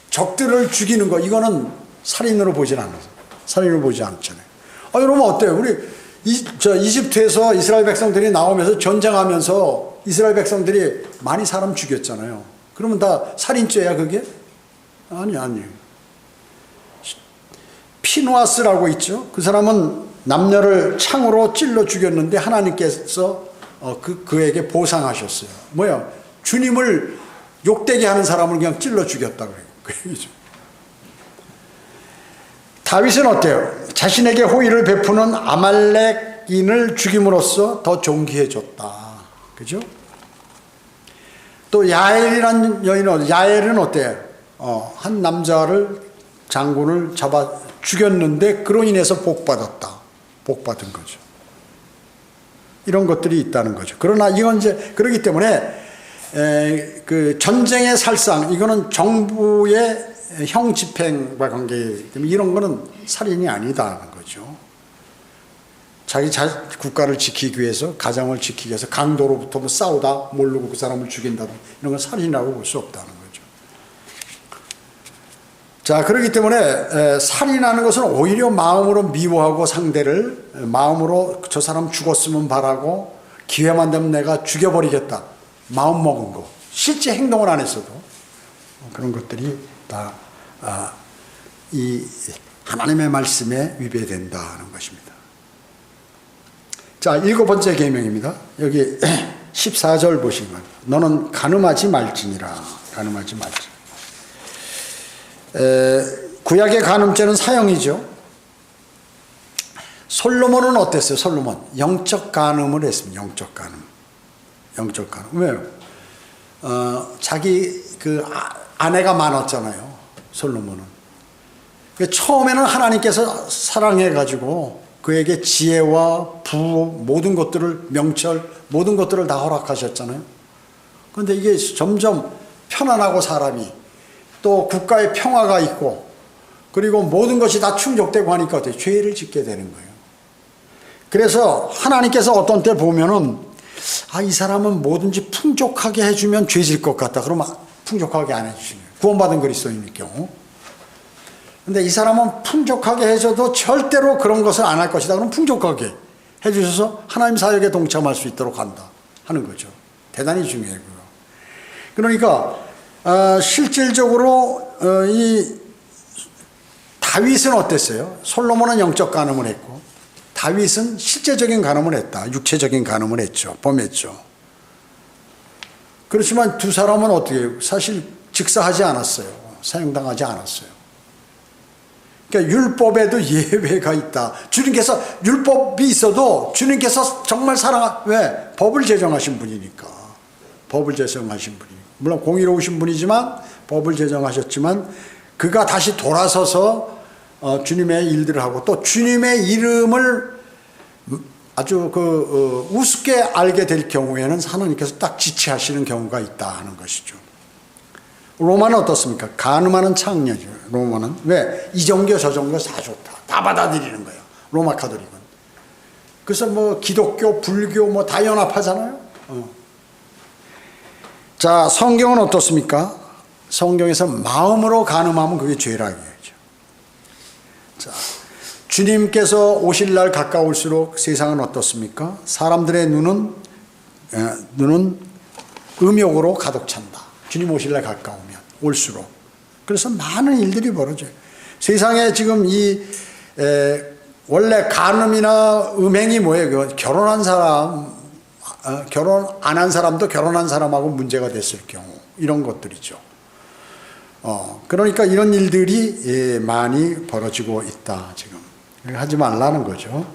적들을 죽이는 거. 이거는 살인으로 보진 않아요. 살인으로 보지 않잖아요. 여러분 어때요? 우리 이집트에서 이스라엘 백성들이 나오면서 전쟁하면서 이스라엘 백성들이 많이 사람 죽였잖아요. 그러면 다 살인죄야 그게? 아니에요. 피누아스라고 있죠. 그 사람은 남녀를 창으로 찔러 죽였는데 하나님께서 그에게 보상하셨어요. 뭐야? 주님을 욕되게 하는 사람을 그냥 찔러 죽였다 그래요. 그 얘기죠. 다윗은 어때요? 자신에게 호의를 베푸는 아말렉인을 죽임으로써 더 존귀해졌다. 그죠? 또 야엘이라는 여인은, 야엘은 어때요? 한 남자를, 장군을 잡아 죽였는데 그로 인해서 복받았다. 복받은 거죠. 이런 것들이 있다는 거죠. 그러나 이건 이제 그렇기 때문에 그 전쟁의 살상, 이거는 정부의 형 집행과 관계이기 때문에 이런 거는 살인이 아니다는 거죠. 자기 국가를 지키기 위해서, 가정을 지키기 위해서 강도로부터 싸우다 모르고 그 사람을 죽인다든 이런 건 살인이라고 볼 수 없다는 거죠. 자, 그렇기 때문에 살인하는 것은 오히려 마음으로 미워하고 상대를 마음으로 저 사람 죽었으면 바라고 기회만 되면 내가 죽여버리겠다. 마음 먹은 거. 실제 행동을 안 했어도 그런 것들이 다 이 하나님의 말씀에 위배된다는 것입니다. 자, 일곱 번째 계명입니다. 여기 14절 보시면 너는 간음하지 말지니라. 간음하지 말지. 구약의 간음죄는 사형이죠. 솔로몬은 어땠어요? 솔로몬 영적 간음을 했습니다. 영적 간음. 영적 간음. 왜요? 자기 그 아내가 많았잖아요. 솔로몬은. 처음에는 하나님께서 사랑해가지고 그에게 지혜와 부 모든 것들을 명철 모든 것들을 다 허락하셨잖아요. 그런데 이게 점점 편안하고 사람이 또 국가의 평화가 있고 그리고 모든 것이 다 충족되고 하니까 어때요? 죄를 짓게 되는 거예요. 그래서 하나님께서 어떤 때 보면은 이 사람은 뭐든지 풍족하게 해주면 죄질 것 같다. 그러면 풍족하게 안 해주시는 거예요. 구원받은 그리스도인일 경우. 근데 이 사람은 풍족하게 해줘도 절대로 그런 것을 안 할 것이다. 그럼 풍족하게 해주셔서 하나님 사역에 동참할 수 있도록 한다 하는 거죠. 대단히 중요해요. 그러니까 실질적으로 이 다윗은 어땠어요? 솔로몬은 영적 간음을 했고 다윗은 실제적인 간음을 했다. 육체적인 간음을 했죠. 범했죠. 그렇지만 두 사람은 어떻게 해요? 사실 직사하지 않았어요. 사형당하지 않았어요. 그러니까 율법에도 예외가 있다. 주님께서 율법이 있어도 주님께서 정말 왜? 법을 제정하신 분이니까. 법을 제정하신 분이니까. 물론 공의로우신 분이지만 법을 제정하셨지만 그가 다시 돌아서서 주님의 일들을 하고 또 주님의 이름을 아주 우습게 알게 될 경우에는 하나님께서 딱 지체하시는 경우가 있다 하는 것이죠. 로마는 어떻습니까? 간음하는 창녀죠. 로마는 왜? 이 종교 저 종교 다 좋다. 다 받아들이는 거예요. 로마 카톨릭은. 그래서 뭐 기독교, 불교 뭐 다 연합하잖아요. 자, 성경은 어떻습니까? 성경에서 마음으로 간음하면 그게 죄라고 해야죠. 자, 주님께서 오실 날 가까울수록 세상은 어떻습니까? 사람들의 눈은 음욕으로 가득 찬다. 주님 오실 날 가까우면 올수록. 그래서 많은 일들이 벌어져요. 세상에 지금 원래 간음이나 음행이 뭐예요? 결혼한 사람, 결혼 안 한 사람도 결혼한 사람하고 문제가 됐을 경우 이런 것들이죠. 그러니까 이런 일들이 많이 벌어지고 있다 지금. 하지 말라는 거죠.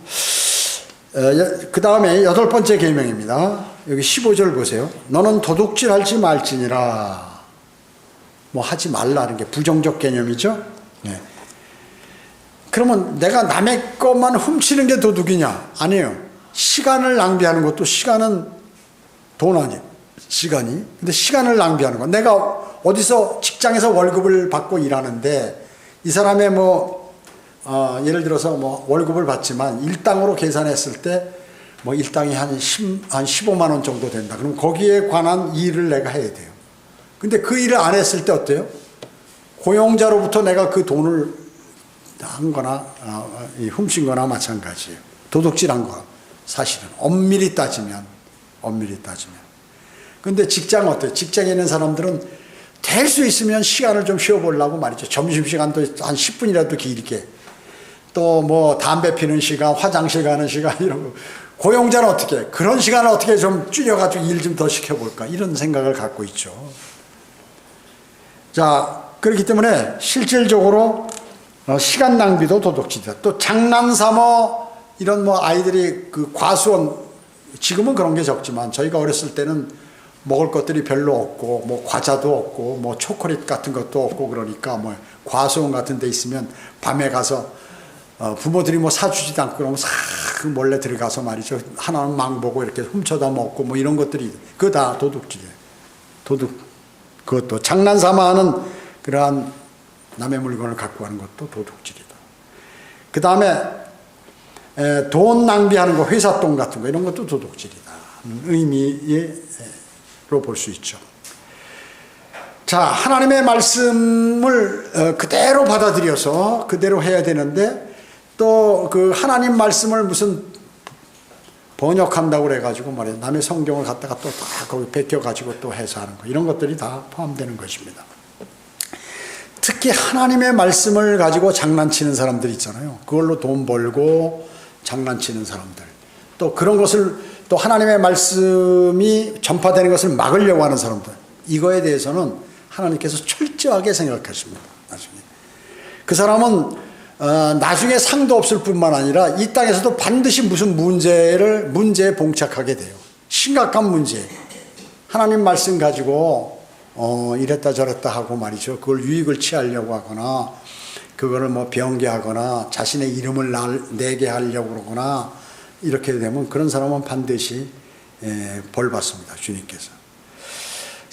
그 다음에 8번째 계명입니다. 여기 15절 보세요. 너는 도둑질하지 말지니라. 뭐 하지 말라는 게 부정적 개념이죠. 네. 그러면 내가 남의 것만 훔치는 게 도둑이냐? 아니에요. 시간을 낭비하는 것도 시간은 돈 아니에요. 시간이. 근데 시간을 낭비하는 거. 내가 어디서 직장에서 월급을 받고 일하는데 이 사람의 예를 들어서 월급을 받지만 일당으로 계산했을 때 일당이 한 15만 원 정도 된다. 그럼 거기에 관한 일을 내가 해야 돼요. 근데 그 일을 안 했을 때 어때요? 고용자로부터 내가 그 돈을 한 거나 훔친 거나 마찬가지예요. 도둑질한 거 사실은 엄밀히 따지면. 근데 직장 어때요? 직장에 있는 사람들은 될 수 있으면 시간을 좀 쉬어보려고 말이죠. 점심시간도 한 10분이라도 길게. 또 담배 피는 시간, 화장실 가는 시간 이런 거. 고용자는 어떻게 해? 그런 시간을 어떻게 좀 줄여가지고 일 좀 더 시켜볼까 이런 생각을 갖고 있죠. 자, 그렇기 때문에 실질적으로 시간 낭비도 도둑질이다. 또 장난삼어 이런 아이들이 과수원 지금은 그런 게 적지만 저희가 어렸을 때는 먹을 것들이 별로 없고 과자도 없고 초콜릿 같은 것도 없고 그러니까 과수원 같은 데 있으면 밤에 가서 부모들이 사주지도 않고 그러면 싹 몰래 들어가서 말이죠. 하나는 망보고 이렇게 훔쳐다 먹고 이런 것들이 그거 다 도둑질이에요. 그것도 장난삼아 하는 그러한 남의 물건을 갖고 가는 것도 도둑질이다. 그 다음에 돈 낭비하는 거, 회사 돈 같은 거 이런 것도 도둑질이다. 의미로 볼 수 있죠. 자, 하나님의 말씀을 그대로 받아들여서 그대로 해야 되는데 또 그 하나님 말씀을 무슨 번역한다고 그래가지고 말이에요. 남의 성경을 갖다가 또 다 거기 베껴가지고 또 해서 하는 거. 이런 것들이 다 포함되는 것입니다. 특히 하나님의 말씀을 가지고 장난치는 사람들 있잖아요. 그걸로 돈 벌고 장난치는 사람들. 또 그런 것을 또 하나님의 말씀이 전파되는 것을 막으려고 하는 사람들, 이거에 대해서는 하나님께서 철저하게 생각하십니다. 나중에 그 사람은 나중에 상도 없을 뿐만 아니라 이 땅에서도 반드시 무슨 문제에 봉착하게 돼요. 심각한 문제. 하나님 말씀 가지고 이랬다 저랬다 하고 말이죠. 그걸 유익을 취하려고 하거나 그거를 뭐 변개하거나 자신의 이름을 내게 하려고 그러거나 이렇게 되면 그런 사람은 반드시 벌 받습니다. 주님께서.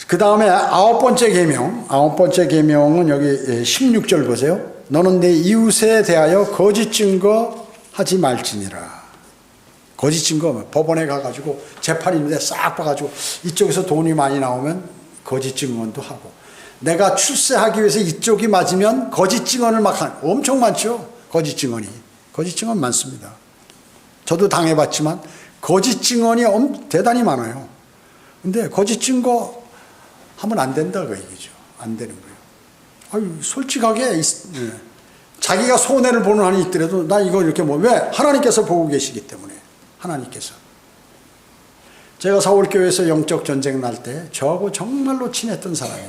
그 다음에 아홉 번째 계명은 여기 16절 보세요. 너는 내 이웃에 대하여 거짓 증거하지 말지니라. 거짓 증거, 법원에 가가지고 재판인데 싹 봐가지고 이쪽에서 돈이 많이 나오면 거짓 증언도 하고, 내가 출세하기 위해서 이쪽이 맞으면 거짓 증언을 막 엄청 많죠. 거짓 증언 많습니다. 저도 당해봤지만 거짓 증언이 대단히 많아요. 근데 거짓 증거 하면 안 된다 그 얘기죠. 안 되는 거예요. 아유, 솔직하게 자기가 손해를 보는 한이 있더라도 나 이거 이렇게 왜? 하나님께서 보고 계시기 때문에. 하나님께서. 제가 서울교회에서 영적 전쟁 날 때 저하고 정말로 친했던 사람이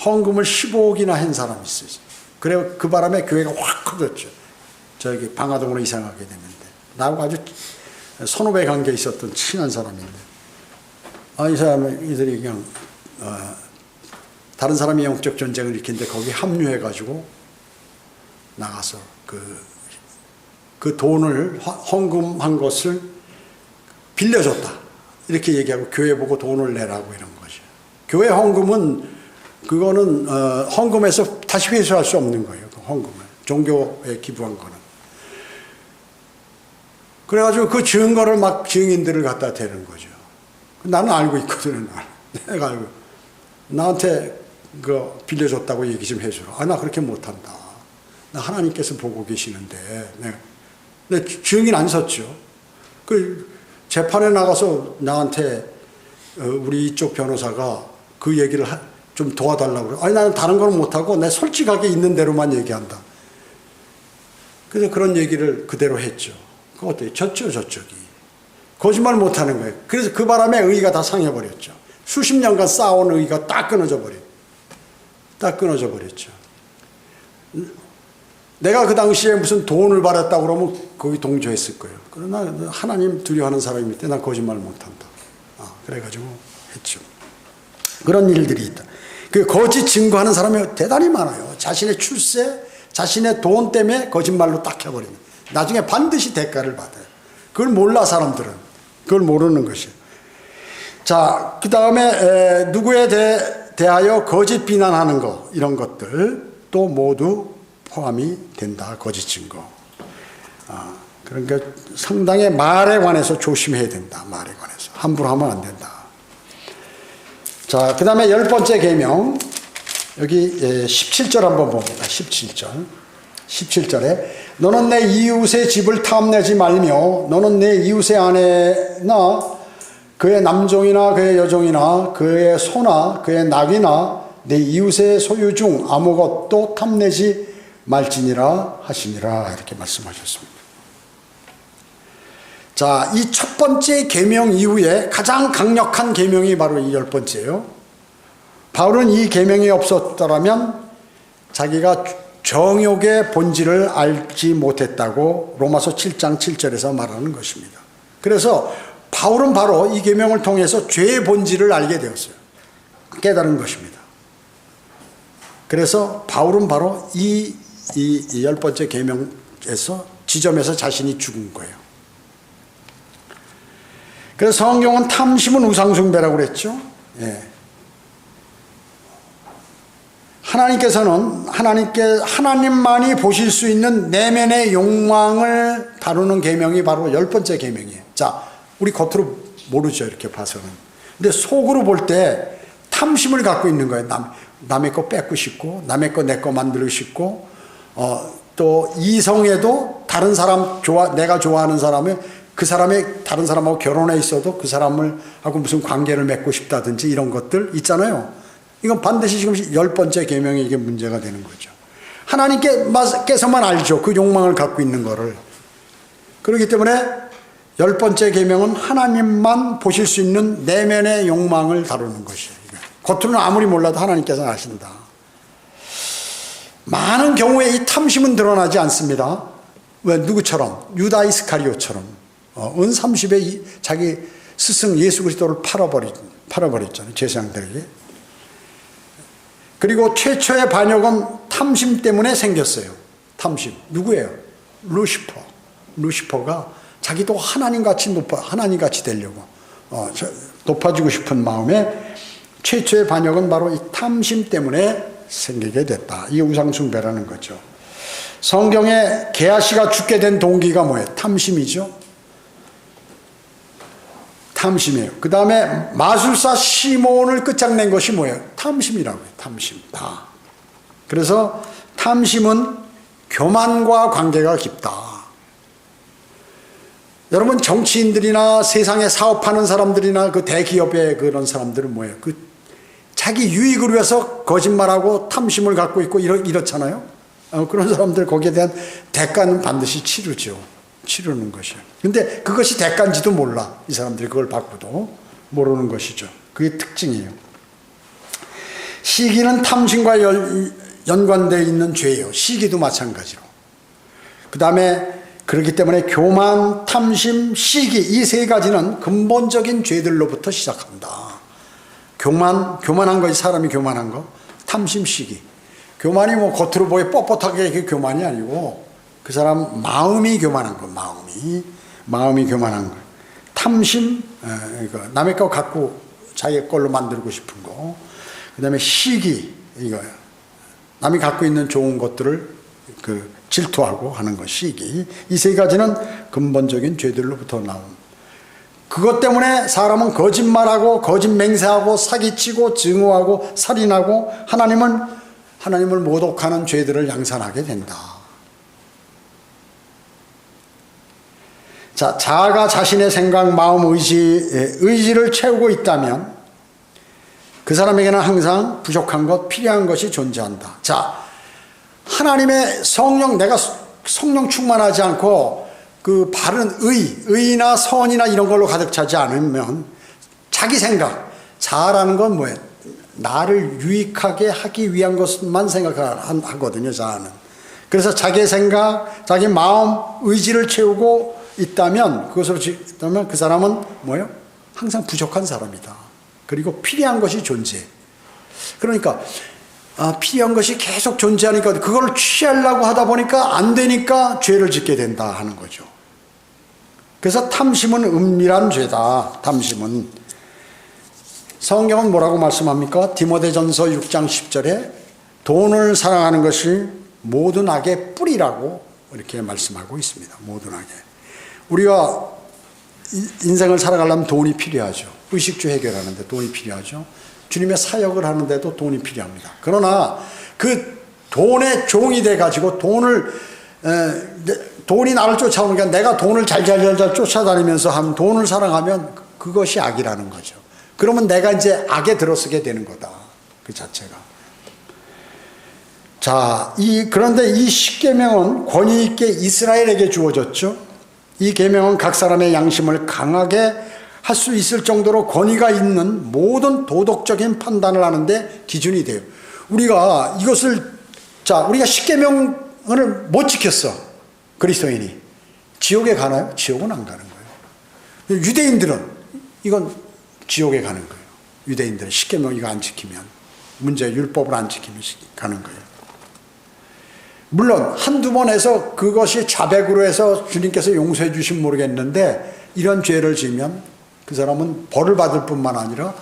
헌금을 15억이나 한 사람이 있어요. 그래 그 바람에 교회가 확 커졌죠. 저기 방화동으로 이사가게 됐는데 나하고 아주 선후배 관계에 있었던 친한 사람인데 이 사람은 이들이 그냥 다른 사람이 영적 전쟁을 일으키는데 거기 합류해가지고 나가서 그 돈을 헌금한 것을 빌려줬다 이렇게 얘기하고 교회 보고 돈을 내라고 이런 거죠. 교회 헌금은 그거는 헌금에서 다시 회수할 수 없는 거예요. 그 헌금을 종교에 기부한 거는. 그래가지고 그 증거를 막 증인들을 갖다 대는 거죠. 나는 알고 있거든요. 내가 알고 나한테 그 빌려줬다고 얘기 좀 해주라. 나 그렇게 못한다. 나 하나님께서 보고 계시는데 내 증인 안 섰죠. 그 재판에 나가서 나한테 우리 이쪽 변호사가 그 얘기를 좀 도와달라고 그래. 나는 다른 건 못하고 내 솔직하게 있는 대로만 얘기한다. 그래서 그런 얘기를 그대로 했죠. 그거 어때요? 졌죠, 저쪽이. 거짓말 못하는 거예요. 그래서 그 바람에 의의가 다 상해버렸죠. 수십 년간 쌓아온 의의가 딱 끊어져 버렸죠. 내가 그 당시에 무슨 돈을 받았다고 그러면 거기 동조했을 거예요. 그러나 하나님 두려워하는 사람일 때 난 거짓말 못한다. 그래가지고 했죠. 그런 일들이 있다. 그 거짓 증거하는 사람이 대단히 많아요. 자신의 출세, 자신의 돈 때문에 거짓말로 딱 해버립니다. 나중에 반드시 대가를 받아요. 그걸 몰라 사람들은. 그걸 모르는 것이에요. 자, 그 다음에 누구에 대하여 거짓 비난하는 거 이런 것들 또 모두 포함이 된다. 거짓 증거. 그러니까 상당히 말에 관해서 조심해야 된다. 말에 관해서. 함부로 하면 안 된다. 자, 그 다음에 10번째 계명 여기 17절 한번 봅니다. 17절에 너는 내 이웃의 집을 탐내지 말며 너는 내 이웃의 아내나 그의 남종이나 그의 여종이나 그의 소나 그의 낙이나 내 이웃의 소유 중 아무것도 탐내지 말지니라 하시니라 이렇게 말씀하셨습니다. 자, 이 첫 번째 계명 이후에 가장 강력한 계명이 바로 이 10번째예요. 바울은 이 계명이 없었더라면 자기가 정욕의 본질을 알지 못했다고 로마서 7장 7절에서 말하는 것입니다. 그래서 바울은 바로 이 계명을 통해서 죄의 본질을 알게 되었어요. 깨달은 것입니다. 그래서 바울은 바로 이 10번째 계명에서 지점에서 자신이 죽은 거예요. 그래서 성경은 탐심은 우상숭배라고 그랬죠. 예. 하나님께서는 하나님만이 보실 수 있는 내면의 욕망을 다루는 계명이 바로 10번째 계명이에요. 자, 우리 겉으로 모르죠, 이렇게 봐서는. 근데 속으로 볼 때 탐심을 갖고 있는 거예요. 남의 거 뺏고 싶고, 남의 거 내 거 만들고 싶고, 또 이성에도 다른 사람 내가 좋아하는 사람의 그 사람이 다른 사람하고 결혼해 있어도 그 사람을 하고 무슨 관계를 맺고 싶다든지 이런 것들 있잖아요. 이건 반드시 지금 10번째 계명에 이게 문제가 되는 거죠. 하나님께서만 알죠. 그 욕망을 갖고 있는 거를. 그렇기 때문에 10번째 계명은 하나님만 보실 수 있는 내면의 욕망을 다루는 것이에요. 겉으로는 아무리 몰라도 하나님께서 아신다. 많은 경우에 이 탐심은 드러나지 않습니다. 왜? 누구처럼? 유다 이스카리오처럼 은 30에 자기 스승 예수 그리스도를 팔아버렸잖아요. 제사장들에게. 그리고 최초의 반역은 탐심 때문에 생겼어요. 탐심. 누구예요? 루시퍼가 자기도 하나님같이 되려고 높아지고 싶은 마음에 최초의 반역은 바로 이 탐심 때문에 생기게 됐다. 이게 우상숭배라는 거죠. 성경에 게하시가 죽게 된 동기가 뭐예요? 탐심이죠. 탐심이에요. 그 다음에 마술사 시몬을 끝장낸 것이 뭐예요? 탐심이라고요. 탐심. 다. 그래서 탐심은 교만과 관계가 깊다. 여러분, 정치인들이나 세상에 사업하는 사람들이나 그 대기업의 그런 사람들은 뭐예요? 자기 유익을 위해서 거짓말하고 탐심을 갖고 있고 이렇잖아요. 그런 사람들 거기에 대한 대가는 반드시 치르는 것이에요. 근데 그것이 대가인지도 몰라. 이 사람들이 그걸 받고도 모르는 것이죠. 그게 특징이에요. 시기는 탐심과 연관되어 있는 죄예요. 시기도 마찬가지로. 그 다음에 그렇기 때문에 교만, 탐심, 시기 이 세 가지는 근본적인 죄들로부터 시작한다. 교만한 것이 사람이 교만한 거, 탐심, 시기. 교만이 뭐 겉으로 보여 뻣뻣하게 그게 교만이 아니고 그 사람 마음이 교만한 거, 마음이 교만한 거. 탐심, 남의 거 갖고 자기 걸로 만들고 싶은 거. 그 다음에 시기, 이거예요. 남이 갖고 있는 좋은 것들을 질투하고 하는 것, 시기. 이 세 가지는 근본적인 죄들로부터 나온. 그것 때문에 사람은 거짓말하고 거짓 맹세하고 사기치고 증오하고 살인하고 하나님을 모독하는 죄들을 양산하게 된다. 자, 자아가 자신의 생각, 마음, 의지를 채우고 있다면 그 사람에게는 항상 부족한 것, 필요한 것이 존재한다. 자, 하나님의 성령, 내가 성령 충만하지 않고 그 바른 의나 선이나 이런 걸로 가득 차지 않으면 자기 생각, 자아라는 건 뭐예요? 나를 유익하게 하기 위한 것만 생각하거든요, 자아는. 그래서 자기 생각, 자기 마음, 의지를 채우고 있다면, 그 사람은 뭐예요? 항상 부족한 사람이다. 그리고 필요한 것이 존재해. 그러니까 필요한 것이 계속 존재하니까 그걸 취하려고 하다 보니까 안 되니까 죄를 짓게 된다 하는 거죠. 그래서 탐심은 은밀한 죄다. 탐심은. 성경은 뭐라고 말씀합니까? 디모데전서 6장 10절에 돈을 사랑하는 것이 모든 악의 뿌리라고 이렇게 말씀하고 있습니다. 모든 악의. 우리가 인생을 살아가려면 돈이 필요하죠. 의식주 해결하는데 돈이 필요하죠. 주님의 사역을 하는데도 돈이 필요합니다. 그러나 그 돈의 종이 돼가지고 돈이 나를 쫓아오니까 내가 돈을 잘 쫓아다니면서 돈을 사랑하면 그것이 악이라는 거죠. 그러면 내가 이제 악에 들어서게 되는 거다. 그 자체가. 자, 그런데 이 십계명은 권위 있게 이스라엘에게 주어졌죠. 이 계명은 각 사람의 양심을 강하게 할 수 있을 정도로 권위가 있는 모든 도덕적인 판단을 하는데 기준이 돼요. 우리가 십계명을 못 지켰어. 그리스도인이. 지옥에 가나요? 지옥은 안 가는 거예요. 유대인들은 이건 지옥에 가는 거예요. 유대인들은 십계명 이거 안 지키면, 율법을 안 지키면 가는 거예요. 물론 한두 번 해서 그것이 자백으로 해서 주님께서 용서해 주시면 모르겠는데 이런 죄를 지으면 그 사람은 벌을 받을 뿐만 아니라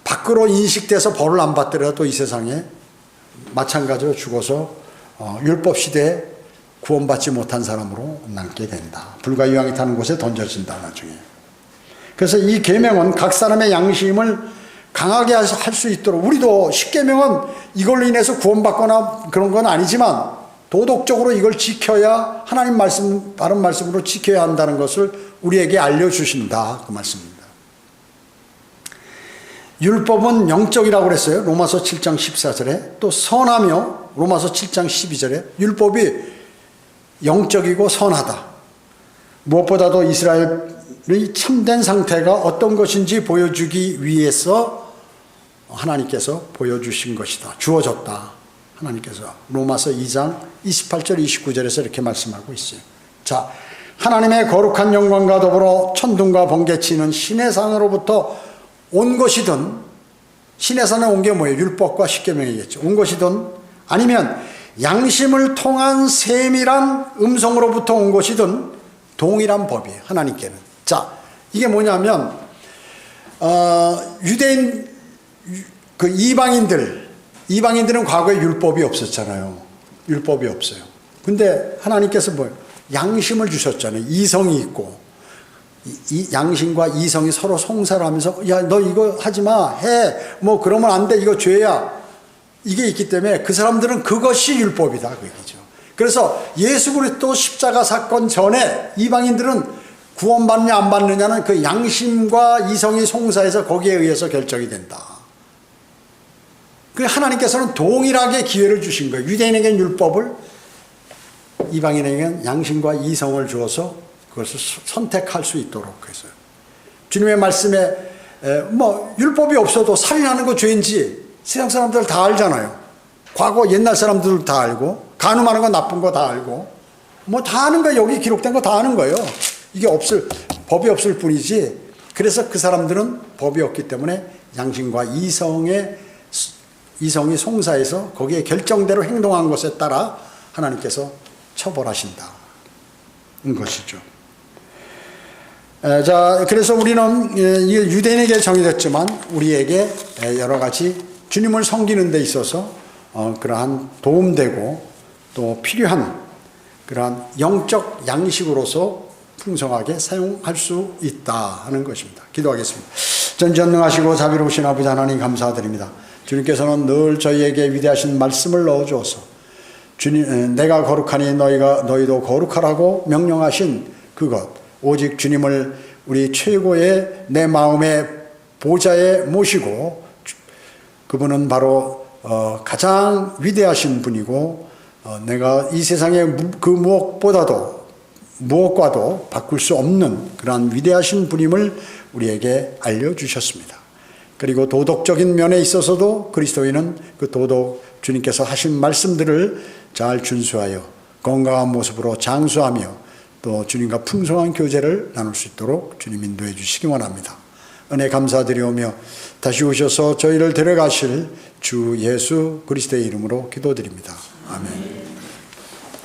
밖으로 인식돼서 벌을 안 받더라도 이 세상에 마찬가지로 죽어서 율법 시대에 구원받지 못한 사람으로 남게 된다. 불과 유황이 타는 곳에 던져진다 나중에. 그래서 이 계명은 각 사람의 양심을 강하게 할 수 있도록, 우리도 십계명은 이걸로 인해서 구원받거나 그런 건 아니지만 도덕적으로 이걸 지켜야, 하나님 말씀, 바른 말씀으로 지켜야 한다는 것을 우리에게 알려주신다. 그 말씀입니다. 율법은 영적이라고 그랬어요. 로마서 7장 14절에. 또 선하며 로마서 7장 12절에 율법이 영적이고 선하다. 무엇보다도 이스라엘의 참된 상태가 어떤 것인지 보여주기 위해서 하나님께서 보여주신 것이다. 주어졌다. 하나님께서 로마서 2장 28절 29절에서 이렇게 말씀하고 있어요. 자, 하나님의 거룩한 영광과 더불어 천둥과 번개치는 시내산으로부터 온 것이든, 시내산에 온 게 뭐예요? 율법과 십계명이겠죠. 온 것이든 아니면 양심을 통한 세밀한 음성으로부터 온 것이든 동일한 법이에요. 하나님께는. 자, 이게 뭐냐면 유대인 그 이방인들은 과거에 율법이 없었잖아요. 율법이 없어요. 근데 하나님께서 뭐예요? 양심을 주셨잖아요. 이성이 있고, 이 양심과 이성이 서로 송사를 하면서, 야, 너 이거 하지 마, 해, 뭐 그러면 안 돼, 이거 죄야, 이게 있기 때문에 그 사람들은 그것이 율법이다, 그 얘기죠. 그래서 예수 그리스도 십자가 사건 전에 이방인들은 구원받느냐 안 받느냐는 그 양심과 이성이 송사해서 거기에 의해서 결정이 된다. 그래서 하나님께서는 동일하게 기회를 주신 거예요. 유대인에게는 율법을, 이방인에게는 양심과 이성을 주어서 그것을 선택할 수 있도록 해서요. 주님의 말씀에 뭐 율법이 없어도 살인하는 거 죄인지 세상 사람들 다 알잖아요. 과거 옛날 사람들 다 알고, 간음하는 거 나쁜 거 다 알고, 뭐 다 아는 거, 여기 기록된 거 다 아는 거예요. 이게 법이 없을 뿐이지. 그래서 그 사람들은 법이 없기 때문에 양심과 이성이 송사해서 거기에 결정대로 행동한 것에 따라 하나님께서 처벌하신다. 인 것이죠. 자, 그래서 우리는 유대인에게 정해졌지만 우리에게 여러 가지 주님을 섬기는 데 있어서 그러한 도움되고 또 필요한 그러한 영적 양식으로서 풍성하게 사용할 수 있다 하는 것입니다. 기도하겠습니다. 전지전능하시고 자비로우신 아버지 하나님 감사드립니다. 주님께서는 늘 저희에게 위대하신 말씀을 넣어주어서 주님, 내가 거룩하니 너희도 거룩하라고 명령하신 그것, 오직 주님을 우리 최고의 내 마음의 보좌에 모시고 그분은 바로 가장 위대하신 분이고 내가 이 세상에 그 무엇과도 바꿀 수 없는 그러한 위대하신 분임을 우리에게 알려주셨습니다. 그리고 도덕적인 면에 있어서도 그리스도인은 그 주님께서 하신 말씀들을 잘 준수하여 건강한 모습으로 장수하며 또 주님과 풍성한 교제를 나눌 수 있도록 주님 인도해 주시기 원합니다. 은혜 감사드리오며 다시 오셔서 저희를 데려가실 주 예수 그리스도의 이름으로 기도드립니다. 아멘.